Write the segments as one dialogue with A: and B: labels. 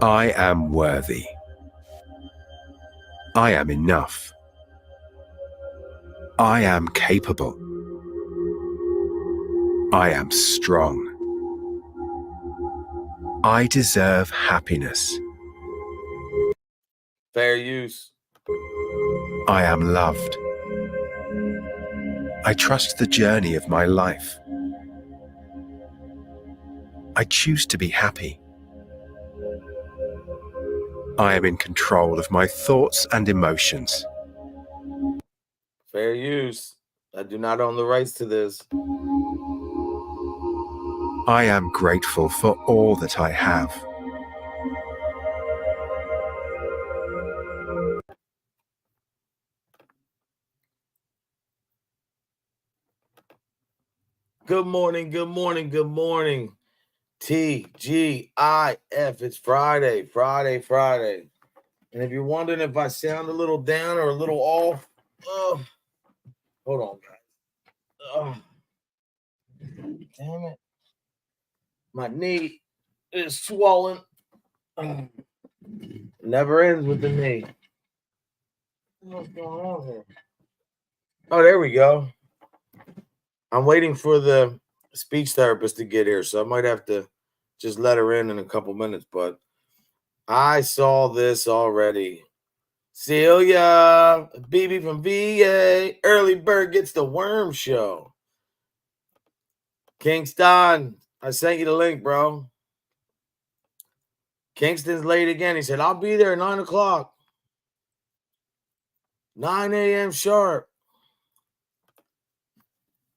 A: I am worthy. I am enough. I am capable. I am strong. I deserve happiness.
B: Fair use.
A: I am loved. I trust the journey of my life. I choose to be happy. I am in control of my thoughts and emotions.
B: Fair use. I do not own the rights to this.
A: I am grateful for all that I have.
B: Good morning, good morning, good morning. TGIF. It's Friday, Friday. And if you're wondering if I sound a little down or a little off, hold on, guys. Damn it. My knee is swollen. Never ends with the knee. What's going on here? Oh, there we go. I'm waiting for the speech therapist to get here, so I might have to just let her in a couple minutes, but I saw this already. Celia, BB from VA, Early Bird Gets the Worm show. Kingston, I sent you the link, bro. Kingston's late again. He said, I'll be there at 9 o'clock. 9 a.m. sharp.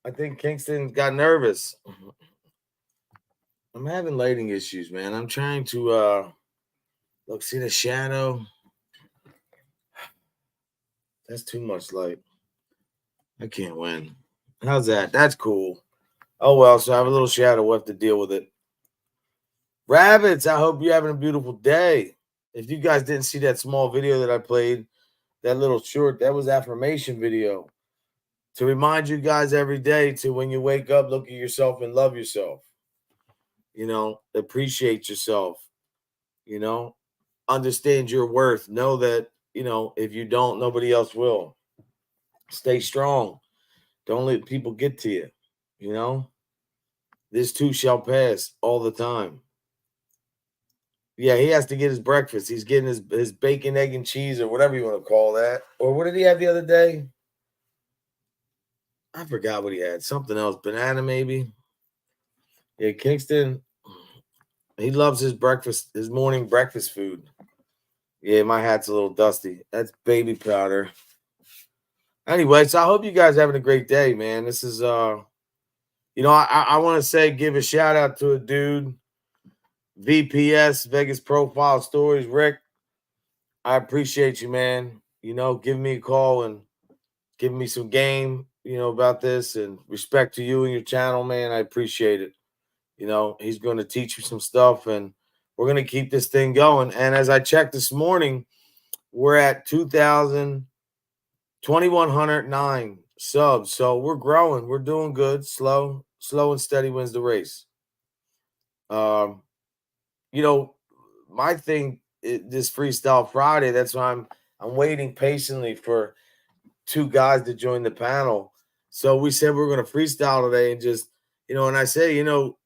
B: I think Kingston got nervous. I'm having lighting issues, man. I'm trying to look, see the shadow. That's too much light. I can't win. How's that? That's cool. Oh well, so I have a little shadow. We'll have to deal with it. Rabbits, I hope you're having a beautiful day. If you guys didn't see that small video that I played, that little short, that was affirmation video. To remind you guys every day to when you wake up, look at yourself and love yourself. You know, appreciate yourself. You know, understand your worth. Know that, you know, if you don't, nobody else will. Stay strong. Don't let people get to you. You know, this too shall pass all the time. Yeah, he has to get his breakfast. He's getting his bacon, egg, and cheese, or whatever you want to call that. Or what did he have the other day? I forgot what he had. Something else. Banana, maybe. Yeah, Kingston, he loves his breakfast, his morning breakfast food. Yeah, my hat's a little dusty. That's baby powder. Anyway, so I hope you guys having a great day, man. This is you know, I want to say give a shout out to a dude, VPS, Vegas Profile Stories, Rick. I appreciate you, man. You know, give me a call and giving me some game, you know, about this, and respect to you and your channel, man. I appreciate it. You know, he's going to teach you some stuff, and we're going to keep this thing going. And as I checked this morning, we're at 2,109 subs. So we're growing. We're doing good. Slow and steady wins the race. You know, my thing, this Freestyle Friday, that's why I'm waiting patiently for two guys to join the panel. So we said we're going to freestyle today and just, you know, and I say, you know,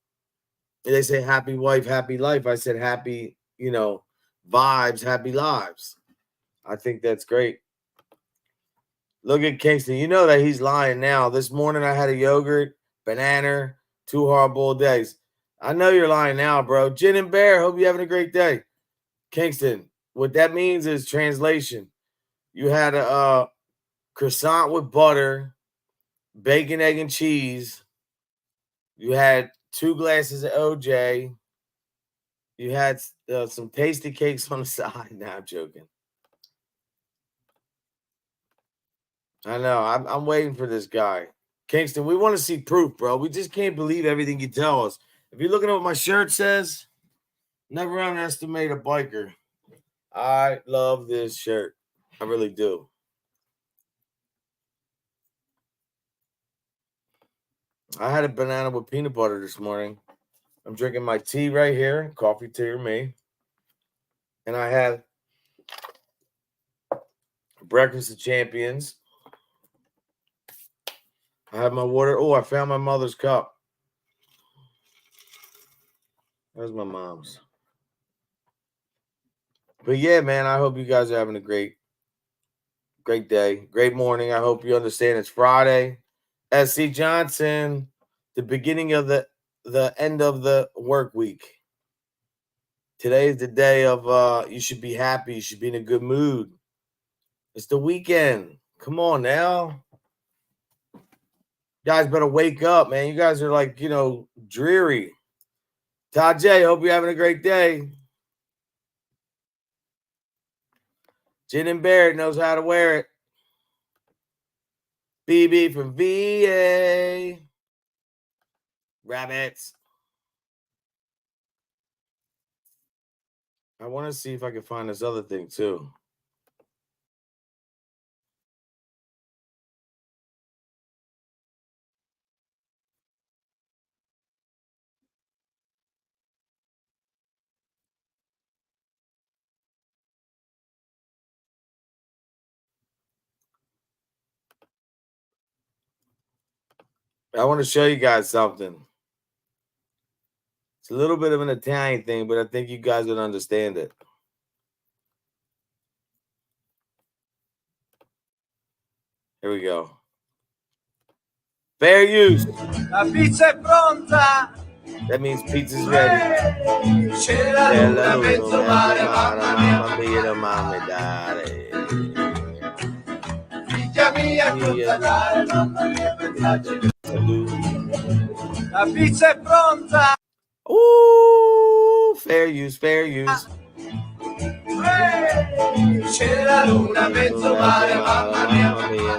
B: they say happy wife, happy life. I said happy, you know, vibes, happy lives. I think that's great. Look at Kingston. You know that he's lying now. This morning I had a yogurt, banana, 2 hard-boiled eggs. I know you're lying now, bro. Gin and Bear, hope you're having a great day. Kingston, what that means is translation. You had a croissant with butter, bacon, egg, and cheese. You had 2 glasses of OJ. You had some tasty cakes on the side. Nah, I'm joking. I know. I'm waiting for this guy. Kingston, we want to see proof, bro. We just can't believe everything you tell us. If you're looking at what my shirt says, never underestimate a biker. I love this shirt. I really do. I had a banana with peanut butter this morning. I'm drinking my tea right here. Coffee tea or me. and I had breakfast of champions. I have my water. Oh, I found my mother's cup. There's my mom's. But yeah, man, I hope you guys are having a great day, great morning. I hope you understand it's Friday. SC Johnson, the beginning of the end of the work week. Today is the day of you should be happy. You should be in a good mood. It's the weekend. Come on now. You guys better wake up, man. You guys are like, dreary. Todd J, hope you're having a great day. Jen and Barrett knows how to wear it. BB from VA. Rabbits. I want to see if I can find this other thing too. I want to show you guys something. It's a little bit of an Italian thing, but I think you guys would understand it. Here we go. Fair use.
C: La pizza è pronta.
B: That means pizza's ready.
C: C'era una mezzo mare, mamma mia,
B: mamma dare.
C: figlia mia, contadare, mamma mia, pensarci. La pizza è pronta.
B: Ooh, fair use, fair use.
C: C'era luna, mezzo mare, mamma mia, figlia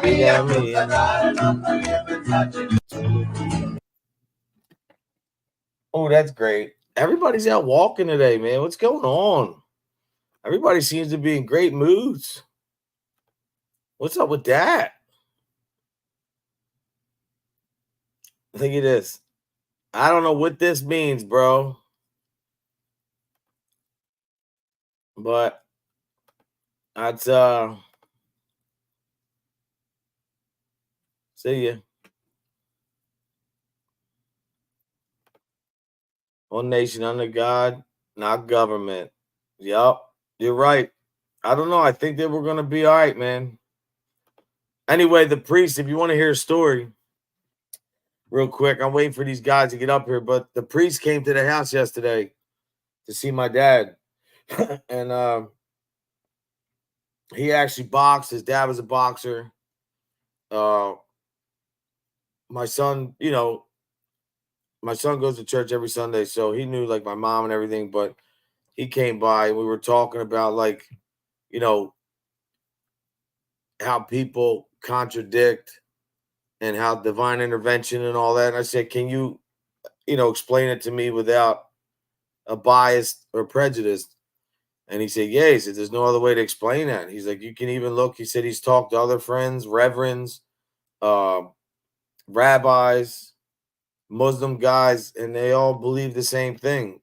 C: mia, contadare, mamma mia, pensarci.
B: Oh, that's great. Everybody's out walking today, man. What's going on? Everybody seems to be in great moods. What's up with that? Look at this. I don't know what this means, bro. But that's see ya. One nation under God, not government. Yup, you're right. I don't know. I think that we're gonna be all right, man. Anyway, the priest, if you want to hear a story, real quick, I'm waiting for these guys to get up here. But the priest came to the house yesterday to see my dad. And he actually boxed. His dad was a boxer. My son, my son goes to church every Sunday, so he knew like my mom and everything, but he came by and we were talking about like, how people contradict and how divine intervention and all that. And I said, can you, explain it to me without a bias or prejudice? And he said, yeah. He said, there's no other way to explain that. He's like, you can even look. He said he's talked to other friends, reverends, rabbis, Muslim guys, and they all believe the same thing,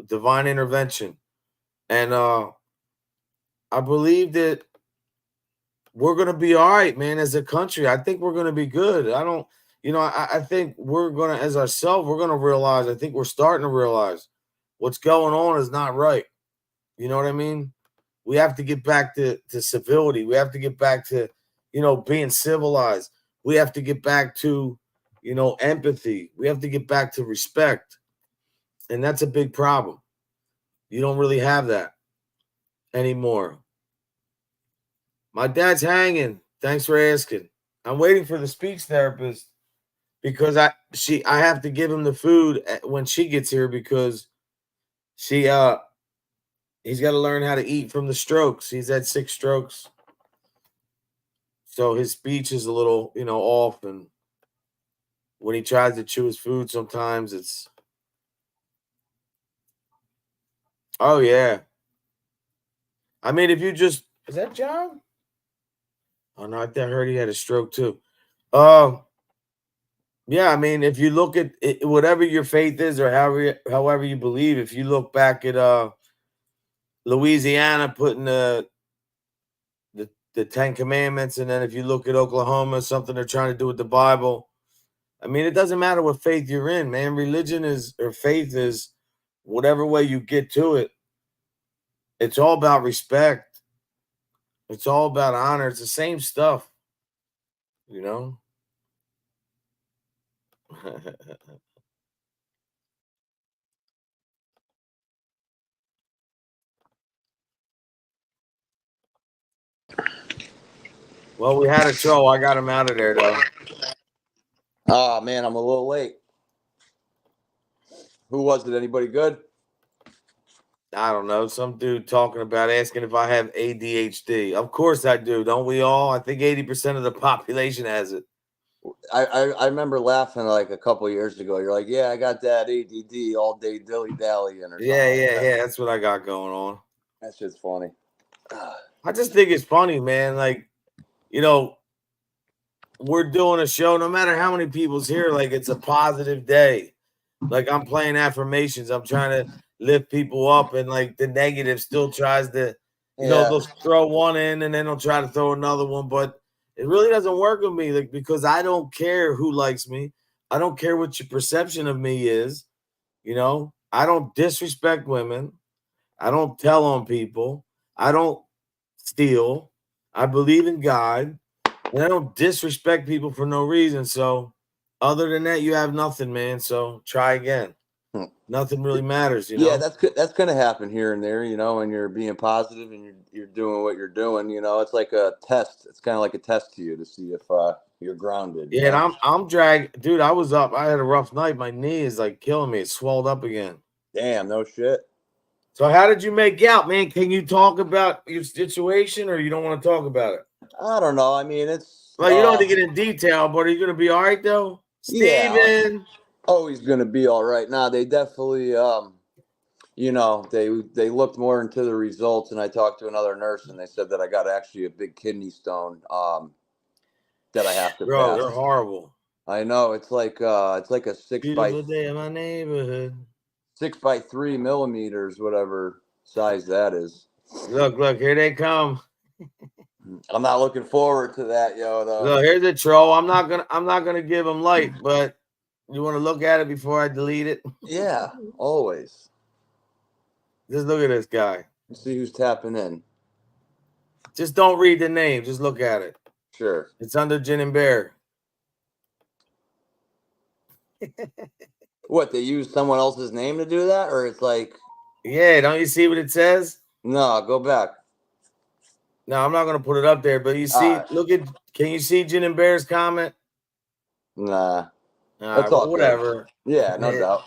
B: divine intervention. And I believe that we're going to be all right, man, as a country. I think we're going to be good. I think we're going to, as ourselves, we're going to realize, I think we're starting to realize what's going on is not right. You know what I mean? We have to get back to civility. We have to get back to, being civilized. We have to get back to, empathy. We have to get back to respect. And that's a big problem. You don't really have that anymore. My dad's hanging. Thanks for asking. I'm waiting for the speech therapist because I have to give him the food when she gets here because he's got to learn how to eat from the strokes. He's had 6 strokes. So his speech is a little, off, and when he tries to chew his food, sometimes it's, oh yeah. I mean, if you just, is that John? Oh no, I heard he had a stroke too. Yeah, I mean, if you look at it, whatever your faith is or however you believe, if you look back at Louisiana putting the Ten Commandments, and then if you look at Oklahoma, something they're trying to do with the Bible. I mean, it doesn't matter what faith you're in, man. Religion is or faith is whatever way you get to it. It's all about respect. It's all about honor. It's the same stuff, you know. Well, we had a troll. I got him out of there though.
D: Oh man, I'm a little late. Who was it? Anybody good?
B: I don't know. Some dude talking about asking if I have ADHD. Of course I do. Don't we all? I think 80% of the population has it.
D: I remember laughing like a couple of years ago. You're like, yeah, I got that ADD all day dilly dallying or something.
B: Yeah. That's what I got going on.
D: That shit's funny.
B: I just think it's funny, man. Like, you know, we're doing a show, no matter how many people's here, like it's a positive day. Like I'm playing affirmations. I'm trying to lift people up, and like the negative still tries to, you know, they'll throw one in and then they'll try to throw another one. But it really doesn't work with me, like, because I don't care who likes me. I don't care what your perception of me is. You know, I don't disrespect women. I don't tell on people. I don't steal. I believe in God. And I don't disrespect people for no reason. So other than that, you have nothing, man. So try again. Nothing really matters, you know.
D: Yeah, that's gonna happen here and there, you know, when you're being positive and you're doing what you're doing, you know. It's like a test. It's kind of like a test to you to see if you're grounded.
B: Yeah, and I'm dragged, dude. I was up. I had a rough night. My knee is like killing me. It's swelled up again.
D: Damn, no shit.
B: So how did you make out, man? Can you talk about your situation, or you don't want to talk about it?
D: I don't know. I mean, it's
B: well, you don't have to get in detail, but are you gonna be all right though? Steven.
D: Yeah, oh, he's gonna be all right. Nah, they definitely you know, they looked more into the results, and I talked to another nurse, and they said that I got actually a big kidney stone that I have to
B: Bro,
D: pass.
B: they're horrible.
D: I know, it's like a 6
B: Beautiful
D: by
B: day in my neighborhood.
D: 6 by 3 millimeters, whatever size that is.
B: Look, here they come.
D: I'm not looking forward to that, yo. Though.
B: Look, here's a troll. I'm not gonna give him light, but you want to look at it before I delete it?
D: Yeah, always.
B: Just look at this guy.
D: Let's see who's tapping in.
B: Just don't read the name. Just look at it.
D: Sure.
B: It's under Gin and Bear.
D: What, they use someone else's name to do that? Or it's like...
B: Yeah, don't you see what it says?
D: No, go back.
B: No, I'm not going to put it up there, but you see, look at, can you see Gin and Bear's comment?
D: Nah.
B: That's all whatever.
D: Good. Yeah, no doubt.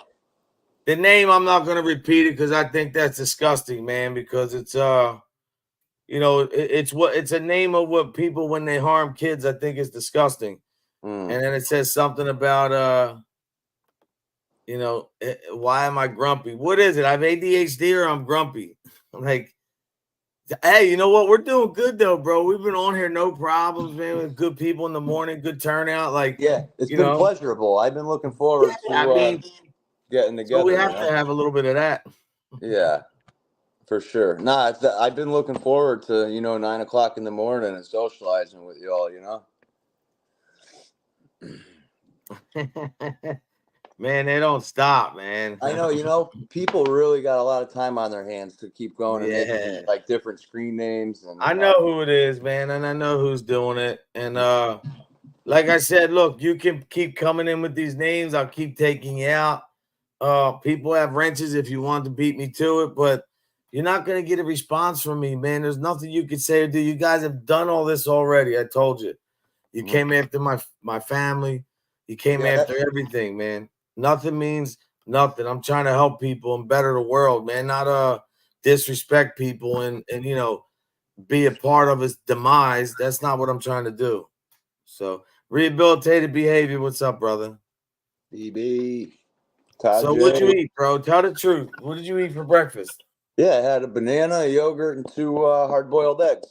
B: The name, I'm not going to repeat it because I think that's disgusting, man, because it's, you know, it's a name of what people, when they harm kids, I think is disgusting. And then it says something about, you know, why am I grumpy? What is it? I have ADHD or I'm grumpy? I'm like, hey, you know what? We're doing good though, bro. We've been on here, no problems, man. With good people in the morning, good turnout. Like,
D: yeah, it's been pleasurable. I've been looking forward to getting together.
B: So we have to have a little bit of that.
D: Yeah, for sure. Nah, I've been looking forward to, you know, 9 o'clock in the morning and socializing with you all, you know.
B: Man, they don't stop, man.
D: I know, you know, people really got a lot of time on their hands to keep going and making like different screen names. And
B: I know who it is, man, and I know who's doing it. And like I said, look, you can keep coming in with these names. I'll keep taking you out. People have wrenches if you want to beat me to it, but you're not going to get a response from me, man. There's nothing you can say or do. You guys have done all this already. I told you. You came after my family. You came after everything, man. Nothing means nothing. I'm trying to help people and better the world, man. Not disrespect people and you know, be a part of his demise. That's not what I'm trying to do. So rehabilitated behavior. What's up, brother?
D: BB.
B: So what'd you eat, bro? Tell the truth. What did you eat for breakfast?
D: Yeah, I had a banana, a yogurt, and 2 hard-boiled eggs.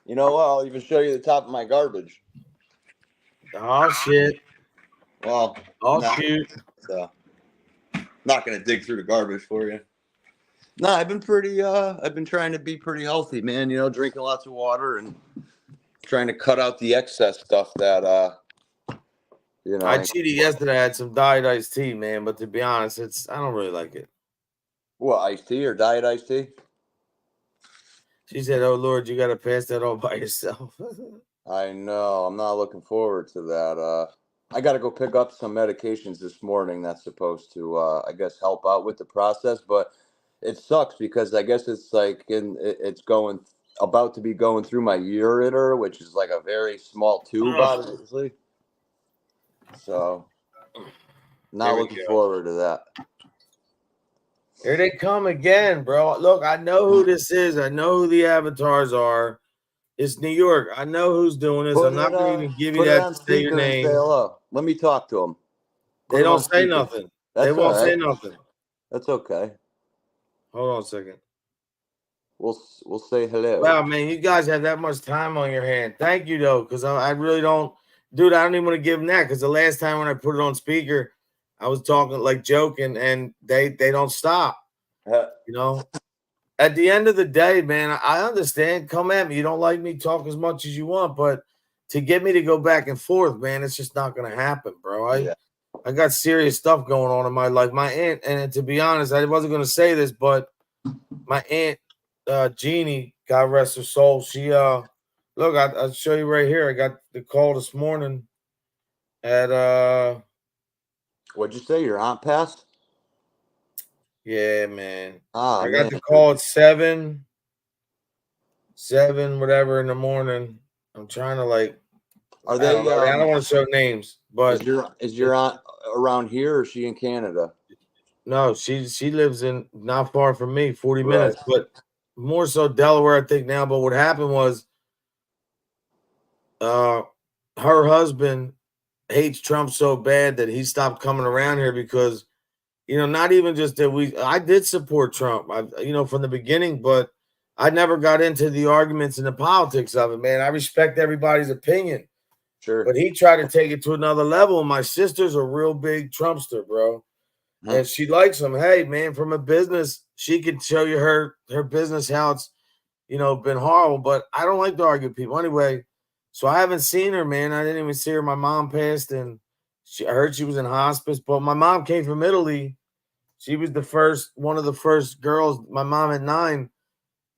D: You know what? I'll even show you the top of my garbage.
B: Oh, shit.
D: Well,
B: Oh,
D: nah,
B: shoot.
D: so not gonna dig through the garbage for you. No, I've been trying to be pretty healthy, man. You know, drinking lots of water and trying to cut out the excess stuff that
B: I cheated yesterday. I had some diet iced tea, man. But to be honest, I don't really like it.
D: What, iced tea or diet iced tea?
B: She said, "Oh Lord, you got to pass that all by yourself."
D: I know. I'm not looking forward to that. I got to go pick up some medications this morning that's supposed to, I guess, help out with the process. But it sucks because I guess it's like it's about to be going through my ureter, which is like a very small tube, obviously. So, not looking forward to that.
B: Here they come again, bro. Look, I know who this is. I know who the avatars are. It's New York. I know who's doing this. I'm not going to even give you that to say your name.
D: Say hello. Let me talk to them.
B: They don't say nothing. They won't say nothing.
D: That's okay.
B: Hold on a second.
D: We'll say hello.
B: Wow, man, you guys have that much time on your hand. Thank you, though, because I really don't. Dude, I don't even want to give them that because the last time when I put it on speaker, I was talking, like joking, and they don't stop. You know? At the end of the day, man, I understand. Come at me. You don't like me, talk as much as you want, but to get me to go back and forth, man, it's just not going to happen, bro. I got serious stuff going on in my life. My aunt, and to be honest, I wasn't going to say this, but my aunt, Jeannie, God rest her soul, she, look, I'll show you right here. I got the call this morning at,
D: what'd you say? Your aunt passed?
B: yeah, man.
D: Oh,
B: I got the call at 7 whatever in the morning. I'm trying to
D: Are they?
B: I don't want to show names, but
D: is your aunt around here or is she in Canada?
B: no, she lives in not far from me, 40 minutes, but more so Delaware, I think now. But what happened was, her husband hates Trump so bad that he stopped coming around here because, not even just that I did support Trump, from the beginning, but I never got into the arguments and the politics of it, man. I respect everybody's opinion.
D: Sure.
B: But he tried to take it to another level. My sister's a real big Trumpster, bro. And she likes him. Hey, man, from a business, she could show you her business, how it's, been horrible. But I don't like to argue with people. Anyway, so I haven't seen her, man. I didn't even see her. My mom passed, and I heard she was in hospice. But my mom came from Italy. She was one of the first girls. My mom at 9,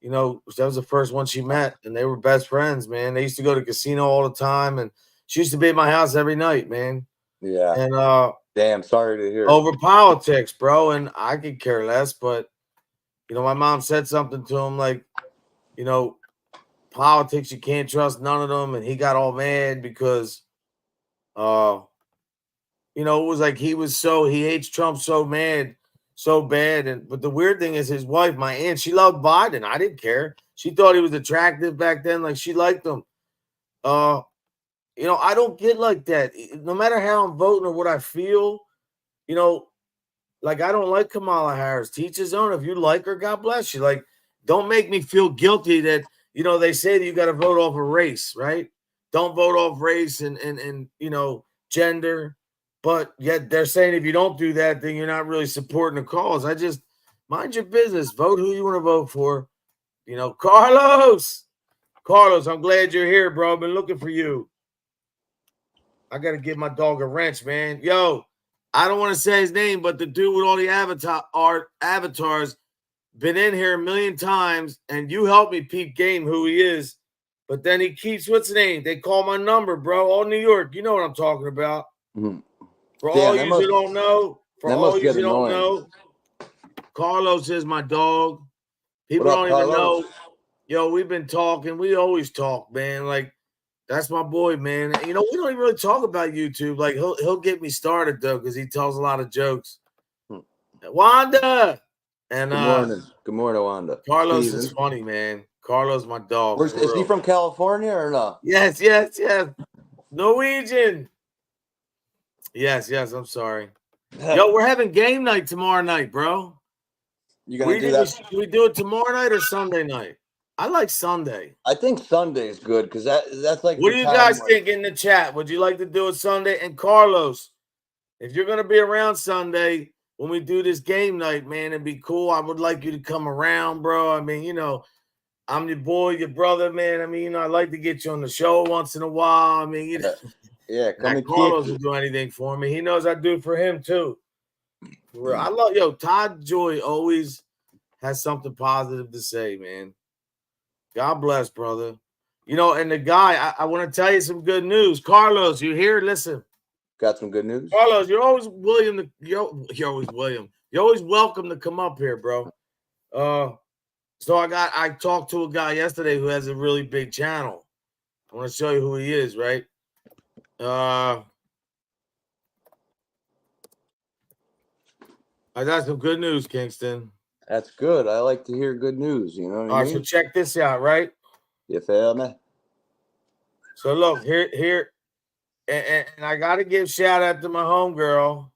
B: that was the first one she met, and they were best friends, man. They used to go to casino all the time, and she used to be at my house every night, man.
D: Yeah.
B: And
D: damn, sorry to hear.
B: Over politics, bro, and I could care less, but my mom said something to him like, politics, you can't trust none of them, and he got all mad because it was like he hates Trump so bad. But the weird thing is his wife, my aunt, she loved Biden. I didn't care. She thought he was attractive back then, like she liked him. I don't get like that. No matter how I'm voting or what I feel, like I don't like Kamala Harris. To each his own. If you like her, God bless you. Like, don't make me feel guilty that, they say that you got to vote off of race, right? Don't vote off race and gender. But yet they're saying if you don't do that, then you're not really supporting the cause. I just mind your business. Vote who you want to vote for. Carlos, I'm glad you're here, bro. I've been looking for you. I got to give my dog a wrench, man. Yo, I don't want to say his name, but the dude with all the avatars been in here a million times, and you help me peep game who he is. But then he keeps, what's his name? They call my number, bro. All New York. You know what I'm talking about.
D: Mm-hmm.
B: For all you who don't know, Carlos is my dog. People don't even know. Yo, we've been talking. We always talk, man. Like, that's my boy, man. We don't even really talk about YouTube. Like, he'll get me started, though, because he tells a lot of jokes. Wanda! And
D: Good morning, Wanda.
B: Carlos is funny, man. Carlos, my dog.
D: Is he from California or no?
B: Yes. Norwegian. Yes, I'm sorry. Yo, we're having game night tomorrow night, bro.
D: You gonna do that?
B: Should we do it tomorrow night or Sunday night? I like Sunday.
D: I think Sunday is good because that's like.
B: What do you guys think in the chat? Would you like to do it Sunday? And Carlos, if you're gonna be around Sunday when we do this game night, man, it'd be cool. I would like you to come around, bro. I mean, I'm your boy, your brother, man. I mean, I'd like to get you on the show once in a while. I mean,
D: Yeah, come and
B: Carlos
D: kick
B: will do anything for me. He knows I do for him too. I love Todd Joy always has something positive to say, man. God bless, brother. And the guy, I want to tell you some good news. Carlos, you here? Listen.
D: Got some good news.
B: Carlos, you're always you're always William. You're always welcome to come up here, bro. So I talked to a guy yesterday who has a really big channel. I want to show you who he is, right? I got some good news, Kingston.
D: That's good. I like to hear good news. You know what I mean?
B: So check this out, right?
D: You feel me?
B: So look here, and I got to give shout out to my homegirl.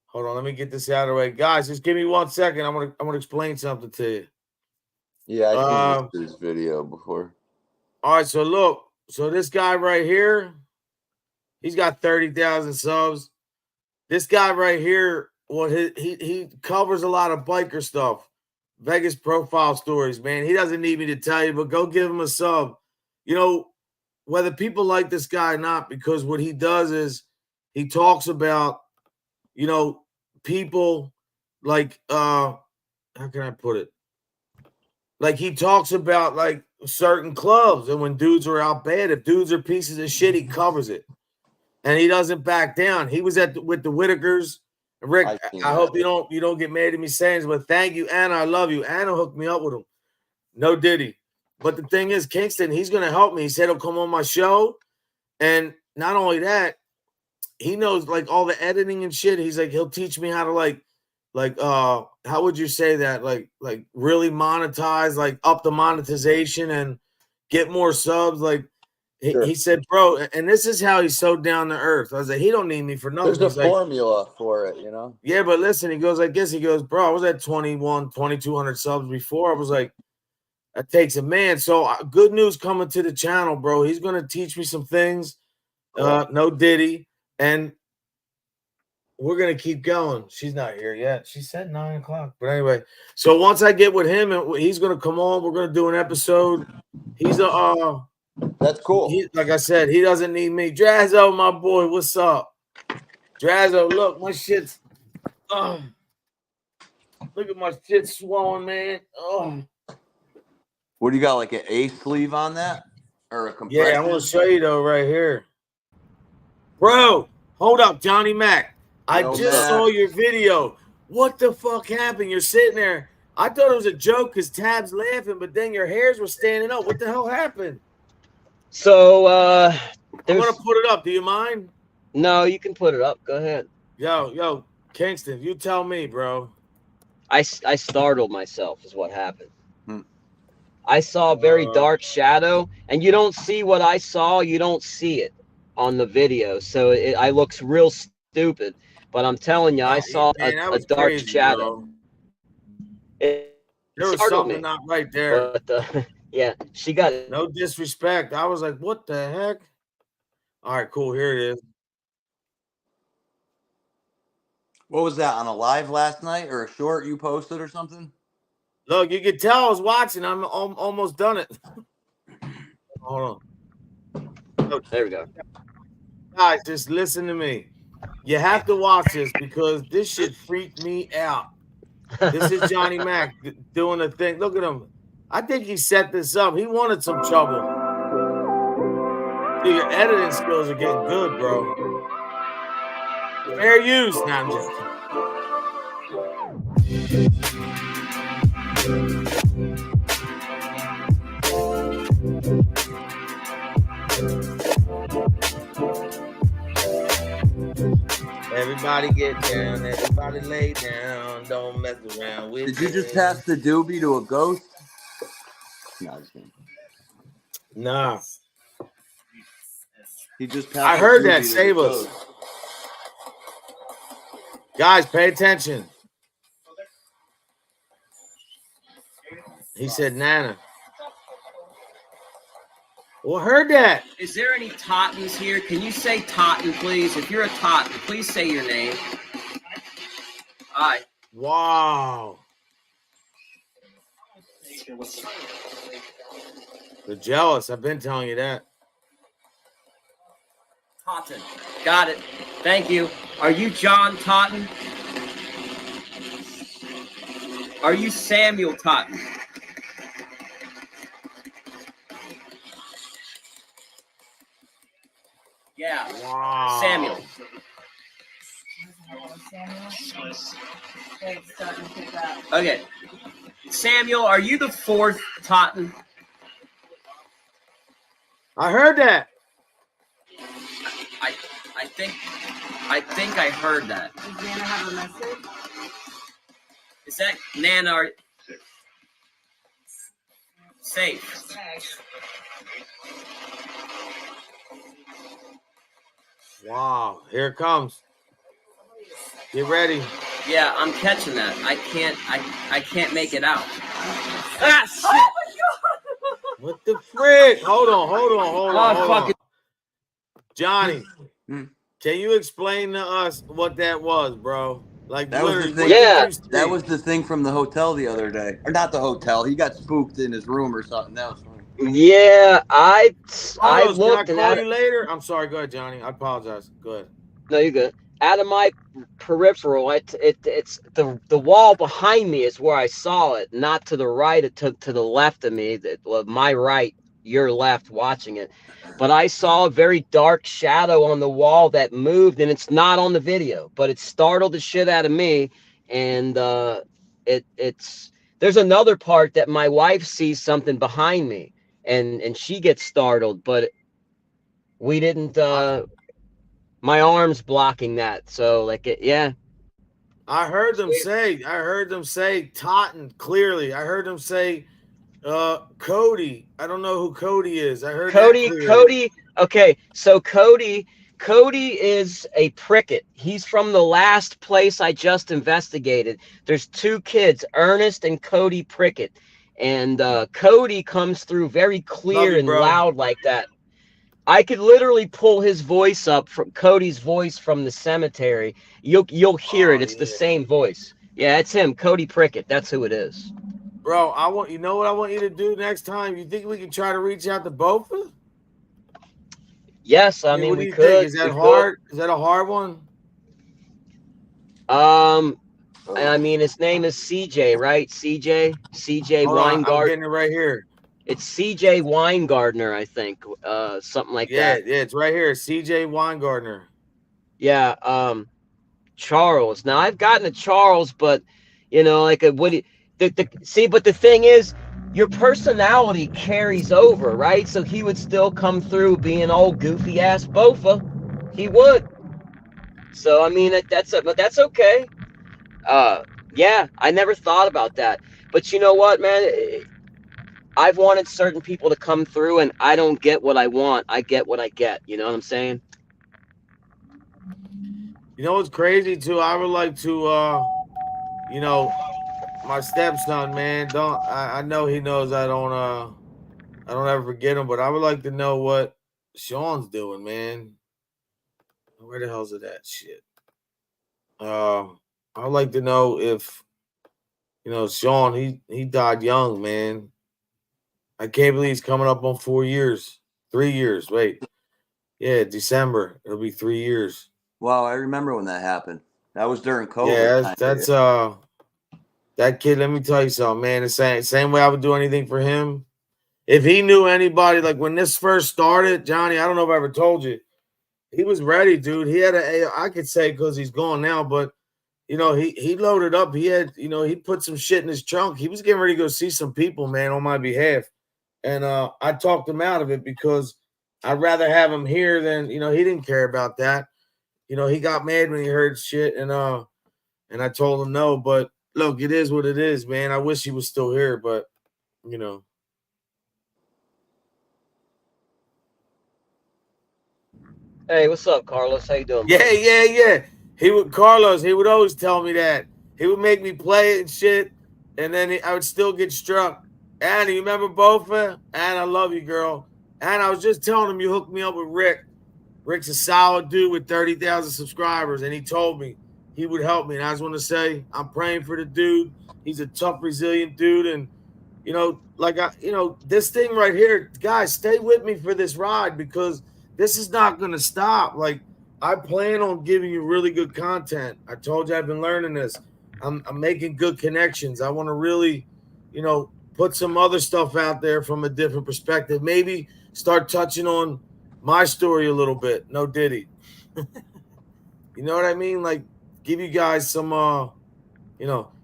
B: Hold on, let me get this out of the way, guys. Just give me 1 second. I'm gonna explain something to you.
D: Yeah, I've seen this video before.
B: All right, so look, this guy right here, he's got 30,000 subs. This guy right here, he covers a lot of biker stuff, Vegas profile stories, man. He doesn't need me to tell you, but go give him a sub. Whether people like this guy or not, because what he does is he talks about, people like how can I put it? Like he talks about like certain clubs, and when dudes are out bad, if dudes are pieces of shit, he covers it, and he doesn't back down. He was with the Whitakers. Rick, I hope you don't get mad at me saying this, but thank you, Anna. I love you. Anna hooked me up with him. No Diddy. But the thing is, Kingston, he's gonna help me. He said he'll come on my show, and not only that, he knows like all the editing and shit. He's like, he'll teach me how to like how would you say that? Like really monetize, like up the monetization and get more subs. Like he said, bro, and this is how he's so down to earth. I was like, he don't need me for nothing.
D: There's a formula for it,
B: Yeah, but listen, he goes, bro, I was at 2,200 subs before. I was like, that takes a man. So good news coming to the channel, bro. He's gonna teach me some things. No Diddy. And we're going to keep going. She's not here yet. She said 9 o'clock. But anyway, so once I get with him and he's going to come on, we're going to do an episode. He's
D: that's cool.
B: Like I said, he doesn't need me. Drazzo, my boy, what's up? Drazzo, look, my shit's look at my shit swollen, man.
D: What do you got, like an A sleeve on that? Or a compression?
B: Yeah, I'm going to show you though right here. Bro, hold up, Johnny Mac. I just saw your video. What the fuck happened? You're sitting there. I thought it was a joke because Tab's laughing, but then your hairs were standing up. What the hell happened?
E: So
B: I'm gonna put it up. Do you mind?
E: No, you can put it up. Go ahead.
B: Yo, Kingston, you tell me, bro.
E: I startled myself is what happened. I saw a very dark shadow, and you don't see what I saw. You don't see it on the video, so I looks real stupid. But I'm telling you, I saw a dark shadow.
B: There was something not right there.
E: But yeah, she got it.
B: No disrespect. I was like, what the heck? All right, cool. Here it is.
D: What was that, on a live last night or a short you posted or something?
B: Look, you can tell I was watching. I'm almost done it. Hold on.
E: There we go.
B: Guys, just listen to me. You have to watch this because this shit freaked me out. This is Johnny Mac doing a thing. Look at him. I think he set this up. He wanted some trouble. Dude, your editing skills are getting good, bro. Fair use. Now I'm just Everybody get down, everybody lay down, don't mess around with
D: Did you just pass the doobie to a ghost? No,
B: nah.
D: He just passed.
B: I heard that. Save us. Guys, pay attention. He said Nana. Well, heard that.
E: Is there any Tottens here? Can you say Totten, please? If you're a Totten, please say your name. Hi.
B: Wow. They're jealous. I've been telling you that.
E: Totten. Got it. Thank you. Are you John Totten? Are you Samuel Totten? Yeah.
B: Wow.
E: Samuel. Okay. Samuel, are you the fourth Totten?
B: I heard that.
E: I think I heard that.
F: Does Nana have a message?
E: Is that Nana? Safe.
B: Wow. Here it comes. Get ready.
E: Yeah, I'm catching that. I can't make it out. Ah, shit.
F: Oh my God!
B: What the frick? Hold on.
E: Fucking.
B: Johnny, can you explain to us what that was, bro? Like
D: That was the
B: literally,
D: thing.
B: what
E: Yeah.
B: did you see?
D: That was the thing from the hotel the other day, or not the hotel. He got spooked in his room or something. That was funny.
E: Yeah, I
B: Carlos,
E: looked
B: can
E: and
B: I call you later? I'm sorry. Go ahead, Johnny. I apologize. Go ahead.
E: No, you're good. Out of my peripheral, it's the wall behind me is where I saw it, not to the right, to the left of me. My right, your left, watching it. But I saw a very dark shadow on the wall that moved, and it's not on the video, but it startled the shit out of me. And it's there's another part that my wife sees something behind me, and she gets startled, but we didn't. My arm's blocking that, so like it, yeah.
B: I heard them say Totten clearly. I heard them say Cody. I don't know who Cody is. I heard
E: Cody. Okay, so Cody is a pricket. He's from the last place I just investigated. There's two kids, Ernest and Cody Prickett, and Cody comes through very clear and loud like that. I could literally pull his voice up from Cody's voice from the cemetery. You'll hear it. It's the same voice. Yeah, it's him, Cody Prickett. That's who it is.
B: Bro, you know what I want you to do next time? You think we can try to reach out to both of them?
E: Yes, I mean
B: what do
E: we
B: you
E: could.
B: think? Is that hard? Is that a hard one?
E: I mean his name is CJ, right? CJ Weingartner.
B: I'm getting it right here.
E: It's CJ Weingartner, I think. Something like that.
B: Yeah, it's right here. CJ Weingartner.
E: Yeah, Charles. Now I've gotten to Charles, but like see, but the thing is, your personality carries over, right? So he would still come through being old goofy ass Bofa. He would. So I mean but that's okay. Yeah, I never thought about that. But you know what, man? I've wanted certain people to come through, and I don't get what I want. I get what I get. You know what I'm saying?
B: You know what's crazy too? I would like to, my stepson, man. I know he knows I don't ever forget him, but I would like to know what Sean's doing, man. Where the hell's it at? Shit. I would like to know if, Sean, he died young, man. I can't believe he's coming up on 4 years. 3 years. Wait. Yeah, December. It'll be 3 years.
D: Wow, I remember when that happened. That was during COVID.
B: Yeah, that's that kid, let me tell you something, man. The same way I would do anything for him. If he knew anybody, like when this first started, Johnny, I don't know if I ever told you, he was ready, dude. He had I could say because he's gone now, but he loaded up. He had, he put some shit in his trunk. He was getting ready to go see some people, man, on my behalf. And I talked him out of it because I'd rather have him here than, he didn't care about that. He got mad when he heard shit, and I told him no. But look, it is what it is, man. I wish he was still here, but
E: Hey, what's up, Carlos? How you doing?
B: Yeah. He would always tell me that. He would make me play it and shit, and then I would still get struck. Annie, you remember Bofa? Anne, I love you, girl. And I was just telling him you hooked me up with Rick. Rick's a solid dude with 30,000 subscribers, and he told me he would help me. And I just want to say I'm praying for the dude. He's a tough, resilient dude, and this thing right here, guys, stay with me for this ride because this is not going to stop. Like, I plan on giving you really good content. I told you I've been learning this. I'm making good connections. I want to really, put some other stuff out there from a different perspective. Maybe start touching on my story a little bit. No Diddy. You know what I mean? Like, give you guys some,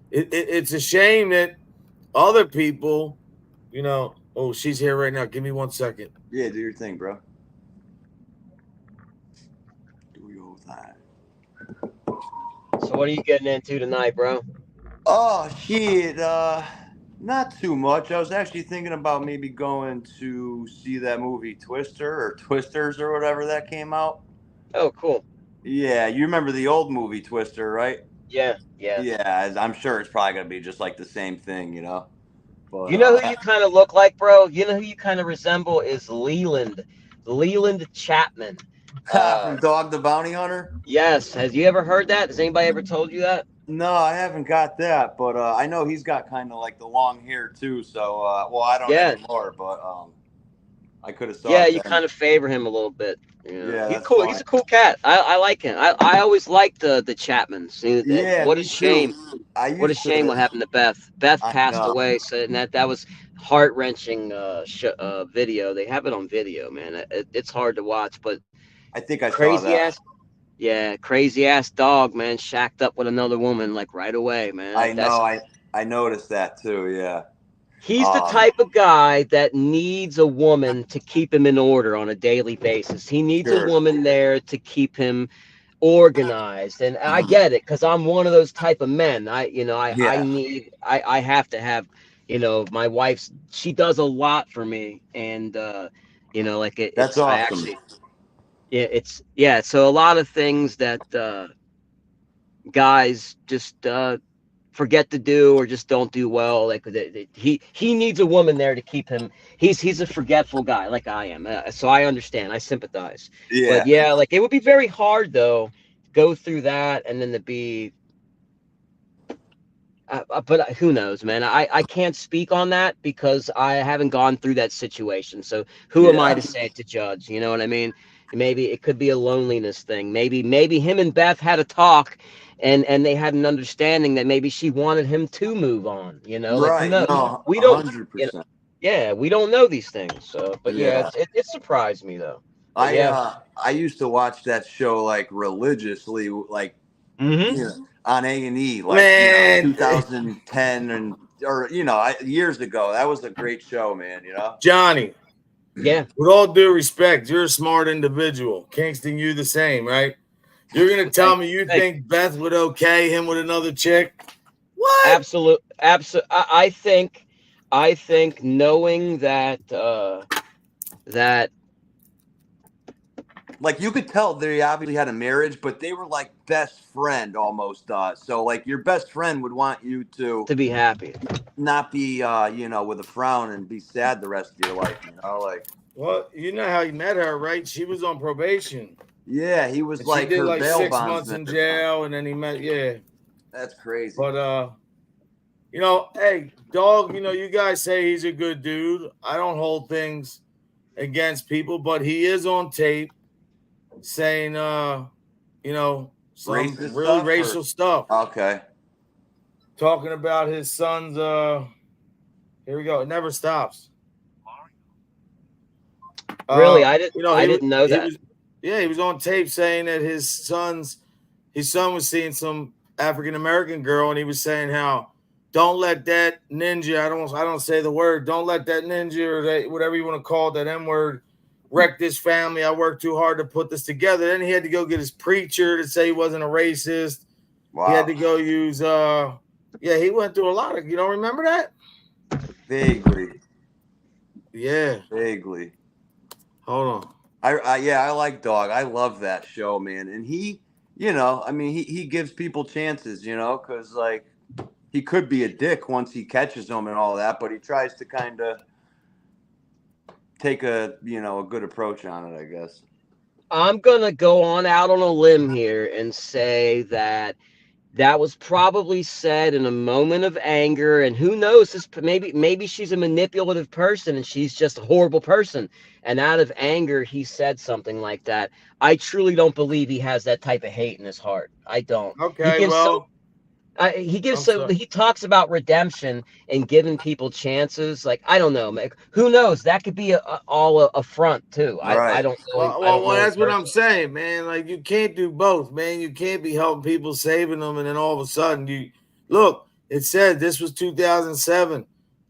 B: it's a shame that other people, oh, she's here right now. Give me 1 second.
D: Yeah, do your thing, bro. Do we go with that?
E: So what are you getting into tonight, bro?
D: Oh, shit. Not too much. I was actually thinking about maybe going to see that movie Twister or Twisters or whatever that came out.
E: Oh, cool.
D: Yeah, you remember the old movie Twister, right?
E: Yeah.
D: Yeah, I'm sure it's probably going to be just like the same thing, But,
E: You know who you kind of look like, bro? You know who you kind of resemble is Leland Chapman.
D: From Dog the Bounty Hunter?
E: Yes. Has you ever heard that? Has anybody ever told you that?
D: No, I haven't got that, but I know he's got kind of like the long hair too. So, I don't anymore, but I could have saw.
E: Yeah, you kind of favor him a little bit.
D: Yeah,
E: he's
D: that's
E: cool.
D: fine.
E: He's a cool cat. I like him. I always liked the Chapmans.
D: Yeah,
E: what
D: me
E: a shame.
D: too.
E: What a shame what happened to Beth. Beth
D: I
E: passed
D: know.
E: away. So that was heart-wrenching video. They have it on video, man. It's hard to watch, but
D: I think I
E: crazy
D: saw that.
E: ass. Yeah, crazy ass dog, man, shacked up with another woman like right away, man.
D: I know. I noticed that too. Yeah.
E: He's the type of guy that needs a woman to keep him in order on a daily basis. He needs a woman there to keep him organized, and I get it because I'm one of those type of men. I have to have, my wife's. She does a lot for me, and
D: That's awesome.
E: So a lot of things that guys just forget to do or just don't do well. Like he needs a woman there to keep him. He's a forgetful guy like I am. So I understand. I sympathize.
D: Yeah.
E: But yeah, like it would be very hard though, go through that and then to be. But who knows, man? I can't speak on that because I haven't gone through that situation. So who am I to say to judge? You know what I mean? Maybe it could be a loneliness thing. Maybe him and Beth had a talk, and they had an understanding that maybe she wanted him to move on.
D: Right?
E: No, we don't.
D: 100%.
E: Yeah, we don't know these things. So, but it surprised me though. But
D: I used to watch that show like religiously, like. On A&E, like 2010 or years ago. That was a great show, man.
B: Johnny.
E: Yeah.
B: With all due respect, you're a smart individual. Kingston, you the same, right? You're gonna tell me you think Beth would okay him with another chick? What?
E: Absolute. I think knowing that
D: like you could tell they obviously had a marriage, but they were like best friend almost. So like your best friend would want you to
E: be happy,
D: not be with a frown and be sad the rest of your life. Like.
B: Well, you know how he met her, right? She was on probation.
D: Yeah, he was
B: like
D: her
B: like
D: bail
B: 6 months in jail, and then he met. Yeah,
D: that's crazy.
B: But hey, dog. You guys say he's a good dude. I don't hold things against people, but he is on tape saying, some
D: racist
B: really racial stuff.
D: Okay.
B: Talking about his son's. Here we go. It never stops.
E: Really, I didn't know that.
B: He was on tape saying that his son was seeing some African American girl, and he was saying how don't let that ninja. I don't say the word. Don't let that ninja or that whatever you want to call it, that M word, wreck this family. I worked too hard to put this together. Then he had to go get his preacher to say he wasn't a racist. Wow. He had to go use. He went through a lot of. You don't remember that?
D: Vaguely.
B: Yeah.
D: Vaguely.
B: Hold on.
D: I like Dog. I love that show, man. And he, he gives people chances, because like he could be a dick once he catches them and all that, but he tries to kind of take a good approach on it, I guess.
E: I'm gonna go on out on a limb here and say that was probably said in a moment of anger, and who knows, this maybe she's a manipulative person and she's just a horrible person, and out of anger he said something like that. I truly don't believe he has that type of hate in his heart. I don't. He
B: Okay,
E: gives
B: well, I'm sorry.
E: he talks about redemption and giving people chances. Like, I don't know, man. Who knows? That could be all a front too. I
D: Right.
E: don't know. I
B: Well,
E: don't know him
B: that's what I'm
E: personally.
B: saying, man. Like, you can't do both, man. You can't be helping people, saving them, and then all of a sudden you look. It said this was 2007.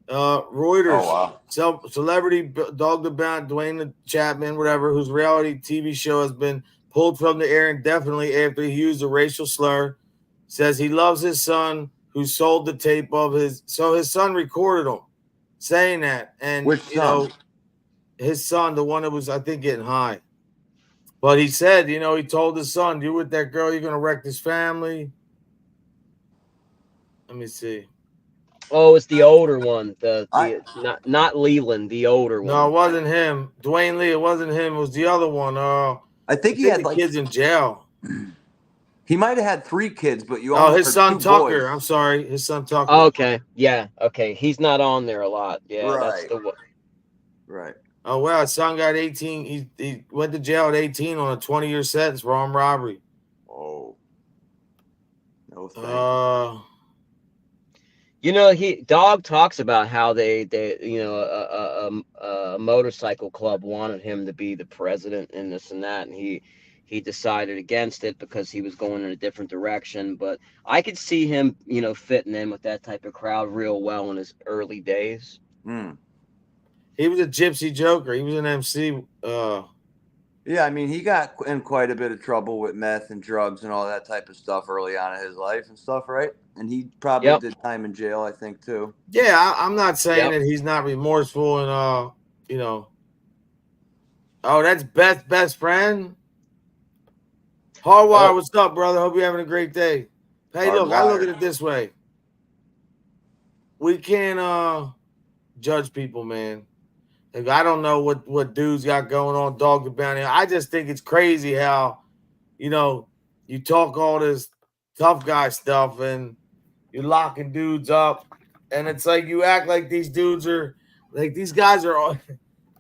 B: Reuters,
D: Oh wow.
B: celebrity dog the bound Dwayne Chapman, whatever, whose reality TV show has been pulled from the air indefinitely after he used a racial slur, says he loves his son, who sold the tape of his. So his son recorded him saying that, and
D: Which son?
B: his son, the one that was, I think, getting high. But he said, he told his son, "You with that girl, you're gonna wreck this family." Let me see.
E: Oh, it's the older one. The
D: I
E: not Leland, the older
B: No, it
E: one.
B: wasn't him. Dwayne Lee. It wasn't him. It was the other one.
D: I think he
B: I
D: had
B: think the
D: like
B: kid's in jail.
D: he might have had 3 kids, but you
B: Oh,
D: almost
B: his
D: heard
B: son
D: 2
B: Tucker.
D: boys.
B: I'm sorry, his son Tucker.
E: Okay, yeah, okay. He's not on there a lot. Yeah, that's
D: Right.
E: the one.
D: Right.
B: Oh wow, his son got 18. He went to jail at 18 on a 20-year sentence for armed robbery.
D: Oh. No thank you.
E: Dog talks about how they a motorcycle club wanted him to be the president and this and that, and he decided against it because he was going in a different direction. But I could see him, fitting in with that type of crowd real well in his early days.
B: He was a gypsy joker. He was an MC.
D: Yeah, I mean, he got in quite a bit of trouble with meth and drugs and all that type of stuff early on in his life and stuff, right? And he probably
E: Yep.
D: did time in jail, I think, too.
B: Yeah, I'm not saying
E: Yep.
B: that he's not remorseful and Oh, that's Beth's best friend. Hardwire, what's up, brother? Hope you're having a great day. Hey, look, I look at it this way. We can't judge people, man. Like, I don't know what dudes got going on, dog the bounty. I just think it's crazy how, you talk all this tough guy stuff and you're locking dudes up, and it's like you act like these dudes are like these guys are all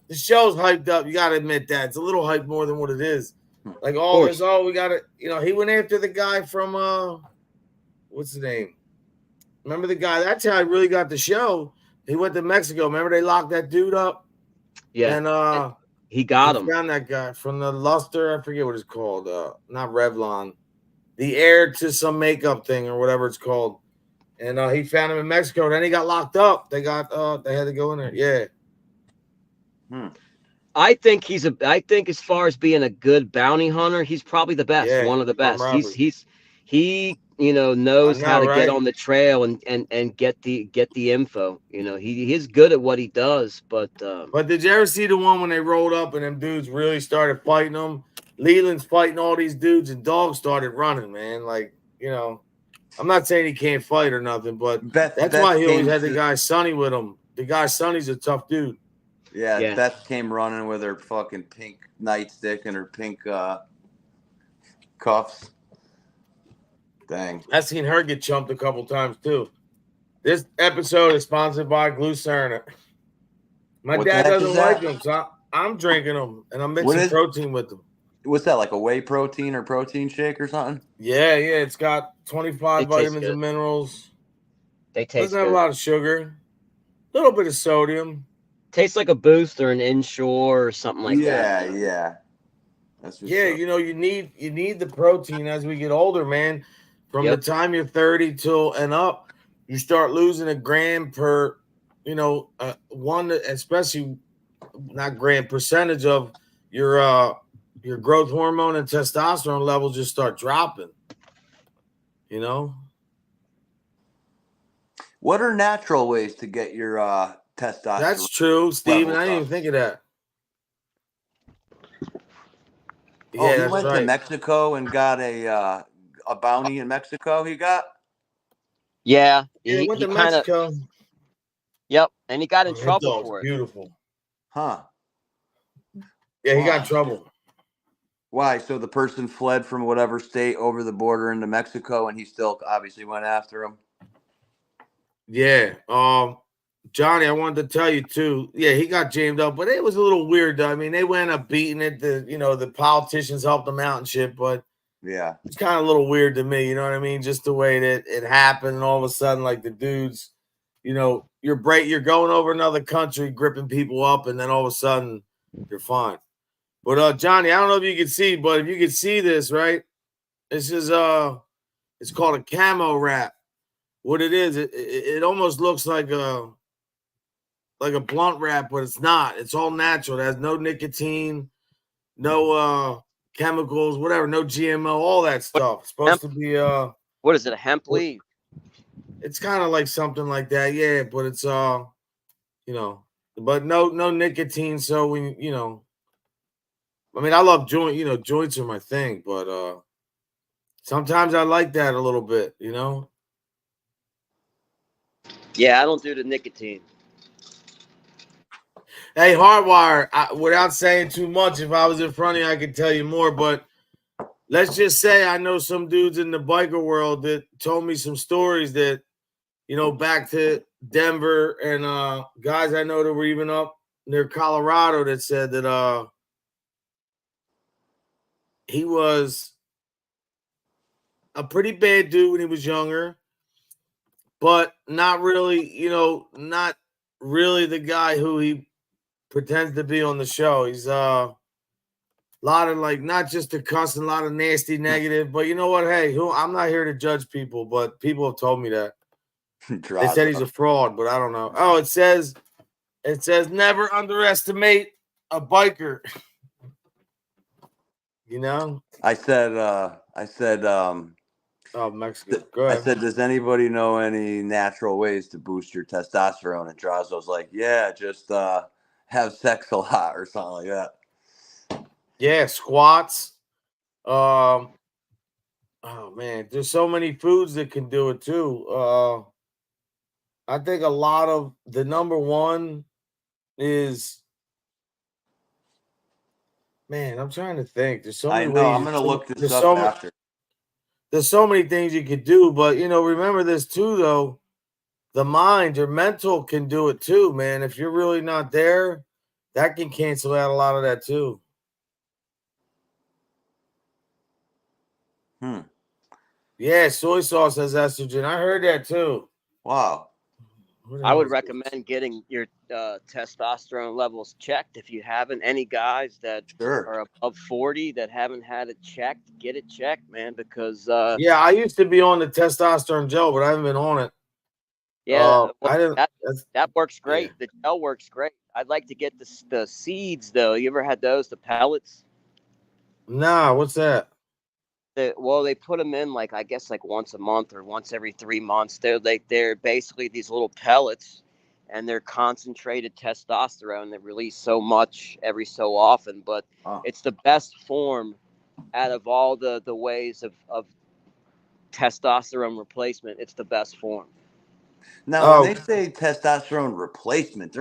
B: the show's hyped up. You gotta admit that. It's a little hyped more than what it is. Like all this, we gotta, he went after the guy from what's his name? Remember the guy? That's how he really got the show. He went to Mexico. Remember they locked that dude up?
E: Yeah.
B: And
E: he got him.
B: Found that guy from the Luster. I forget what it's called. Not Revlon. The heir to some makeup thing or whatever it's called. And he found him in Mexico. Then he got locked up. They had to go in there. Yeah.
E: I think as far as being a good bounty hunter, he's probably the best.
B: Yeah,
E: one of the best. He knows how to get on the trail and get the info. He is good at what he does. But
B: did you ever see the one when they rolled up and them dudes really started fighting them? Leland's fighting all these dudes and dogs started running, man. Like, I'm not saying he can't fight or nothing, but that's why he always had the guy Sonny with him. The guy Sonny's a tough dude.
D: Yeah, Beth came running with her fucking pink nightstick and her pink cuffs. Dang.
B: I've seen her get chumped a couple times too. This episode is sponsored by Glucerna. My dad doesn't like them, so I'm drinking them and I'm mixing protein with them.
D: What's that, like a whey protein or protein shake or something?
B: Yeah. It's got 25 vitamins and minerals.
E: They taste
B: doesn't have a lot of sugar, a little bit of sodium.
E: Tastes like a Boost or an Inshore or something like that.
D: Yeah.
B: That's you need the protein as we get older, man. From the time you're 30 till and up, you start losing a gram per, one, especially not gram, percentage of your growth hormone and testosterone levels just start dropping.
D: What are natural ways to get your testosterone?
B: That's true, Steven. I didn't even think of that.
D: Oh, he went to Mexico and got a bounty in Mexico. He got.
E: Yeah,
B: he went to Mexico.
E: Yep, and he got in trouble for it.
B: Beautiful.
D: Huh.
B: Yeah, he got in
D: Wow.
B: trouble.
D: Why? So the person fled from whatever state over the border into Mexico, and he still obviously went after him.
B: Yeah. Johnny, I wanted to tell you too. Yeah, he got jammed up, but it was a little weird though. I mean, they went up beating it. The politicians helped them out and shit, but
D: Yeah.
B: it's kind of a little weird to me. You know what I mean? Just the way that it happened, and all of a sudden, like the dudes, you're going over another country, gripping people up, and then all of a sudden, you're fine. But Johnny, I don't know if you can see, but if you can see this, right? This is it's called a camo wrap. What it is, it almost looks like a blunt wrap, but it's not. It's all natural. It has no nicotine, no chemicals, whatever, no GMO, all that stuff. It's supposed to be
E: What is it? A hemp leaf?
B: it's kind of like something like that, yeah, but it's but no nicotine. So when I mean, I love joints are my thing, but sometimes I like that a little bit,
E: Yeah, I don't do the nicotine.
B: Hey, Hardwire, without saying too much, if I was in front of you, I could tell you more, but let's just say I know some dudes in the biker world that told me some stories that, back to Denver, and guys I know that were even up near Colorado that said that he was a pretty bad dude when he was younger, but not really, not really the guy who he pretends to be on the show. He's a lot of not just the cussing, a lot of nasty negative, but you know what? Hey, I'm not here to judge people, but people have told me that. They said he's a fraud, but I don't know. Oh, it says never underestimate a biker.
D: I said,
B: oh, Mexico. Go ahead.
D: I said, does anybody know any natural ways to boost your testosterone? And Drazo's like, yeah, just have sex a lot or something like that.
B: Yeah, squats. Oh man, there's so many foods that can do it too. I think a lot of the number one is, man, I'm trying to think. There's so many ways.
D: I'm gonna look this up after.
B: There's so many things you could do, but remember this too, though. The mind, your mental can do it too, man. If you're really not there, that can cancel out a lot of that too. Yeah, soy sauce has estrogen. I heard that too.
D: Wow.
E: I would recommend getting your testosterone levels checked if you haven't. Any guys that are above 40 that haven't had it checked, get it checked, man, because
B: yeah, I used to be on the testosterone gel, but I haven't been on it.
E: Yeah, that works great. Yeah. The gel works great. I'd like to get the seeds though. You ever had those, the pellets?
B: Nah, what's that?
E: They put them in I guess once a month or once every 3 months. They're basically these little pellets, and they're concentrated testosterone that release so much every so often. But it's the best form out of all the ways of testosterone replacement. It's the best form.
D: Now, when they say testosterone replacement,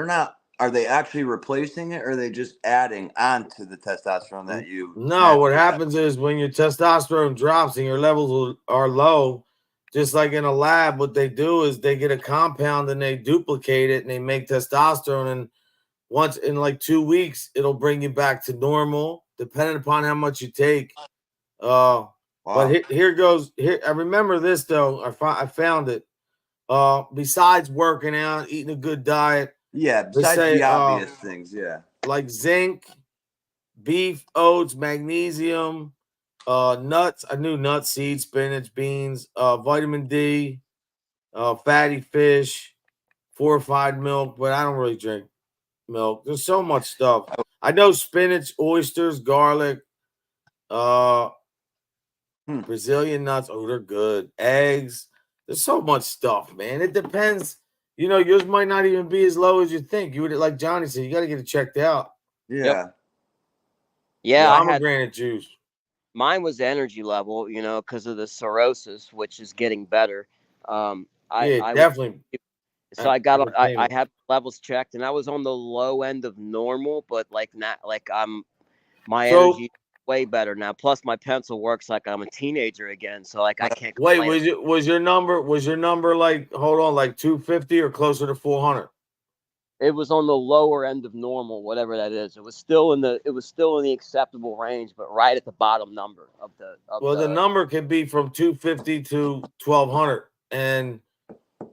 D: are they actually replacing it, or are they just adding on to the testosterone that you?
B: No, what happens is when your testosterone drops and your levels are low, just like in a lab, what they do is they get a compound and they duplicate it and they make testosterone. And once in 2 weeks, it'll bring you back to normal, depending upon how much you take. Wow. But here goes. Here, I remember this though. I found it. Besides working out, eating a good diet.
D: Yeah, besides the obvious things, yeah.
B: Like zinc, beef, oats, magnesium, nuts. I knew nuts, seeds, spinach, beans, vitamin D, fatty fish, fortified milk, but I don't really drink milk. There's so much stuff. I know spinach, oysters, garlic, Brazilian nuts. Oh, they're good. Eggs. There's so much stuff, man. It depends. Yours might not even be as low as you think. You would, like Johnny said, you got to get it checked out.
D: Yeah.
E: Yep. Yeah,
B: pomegranate juice.
E: Mine was energy level, because of the cirrhosis, which is getting better. I
B: definitely.
E: So I had levels checked, and I was on the low end of normal, but I'm My energy way better now. Plus, my pencil works like I'm a teenager again. So like I can't
B: Wait,
E: complain.
B: was your number like, hold on, like 250 or closer to 400?
E: It was on the lower end of normal, whatever that is. It was still in the acceptable range, but right at the bottom number of the.
B: Well, the number could be from 250 to 1200, and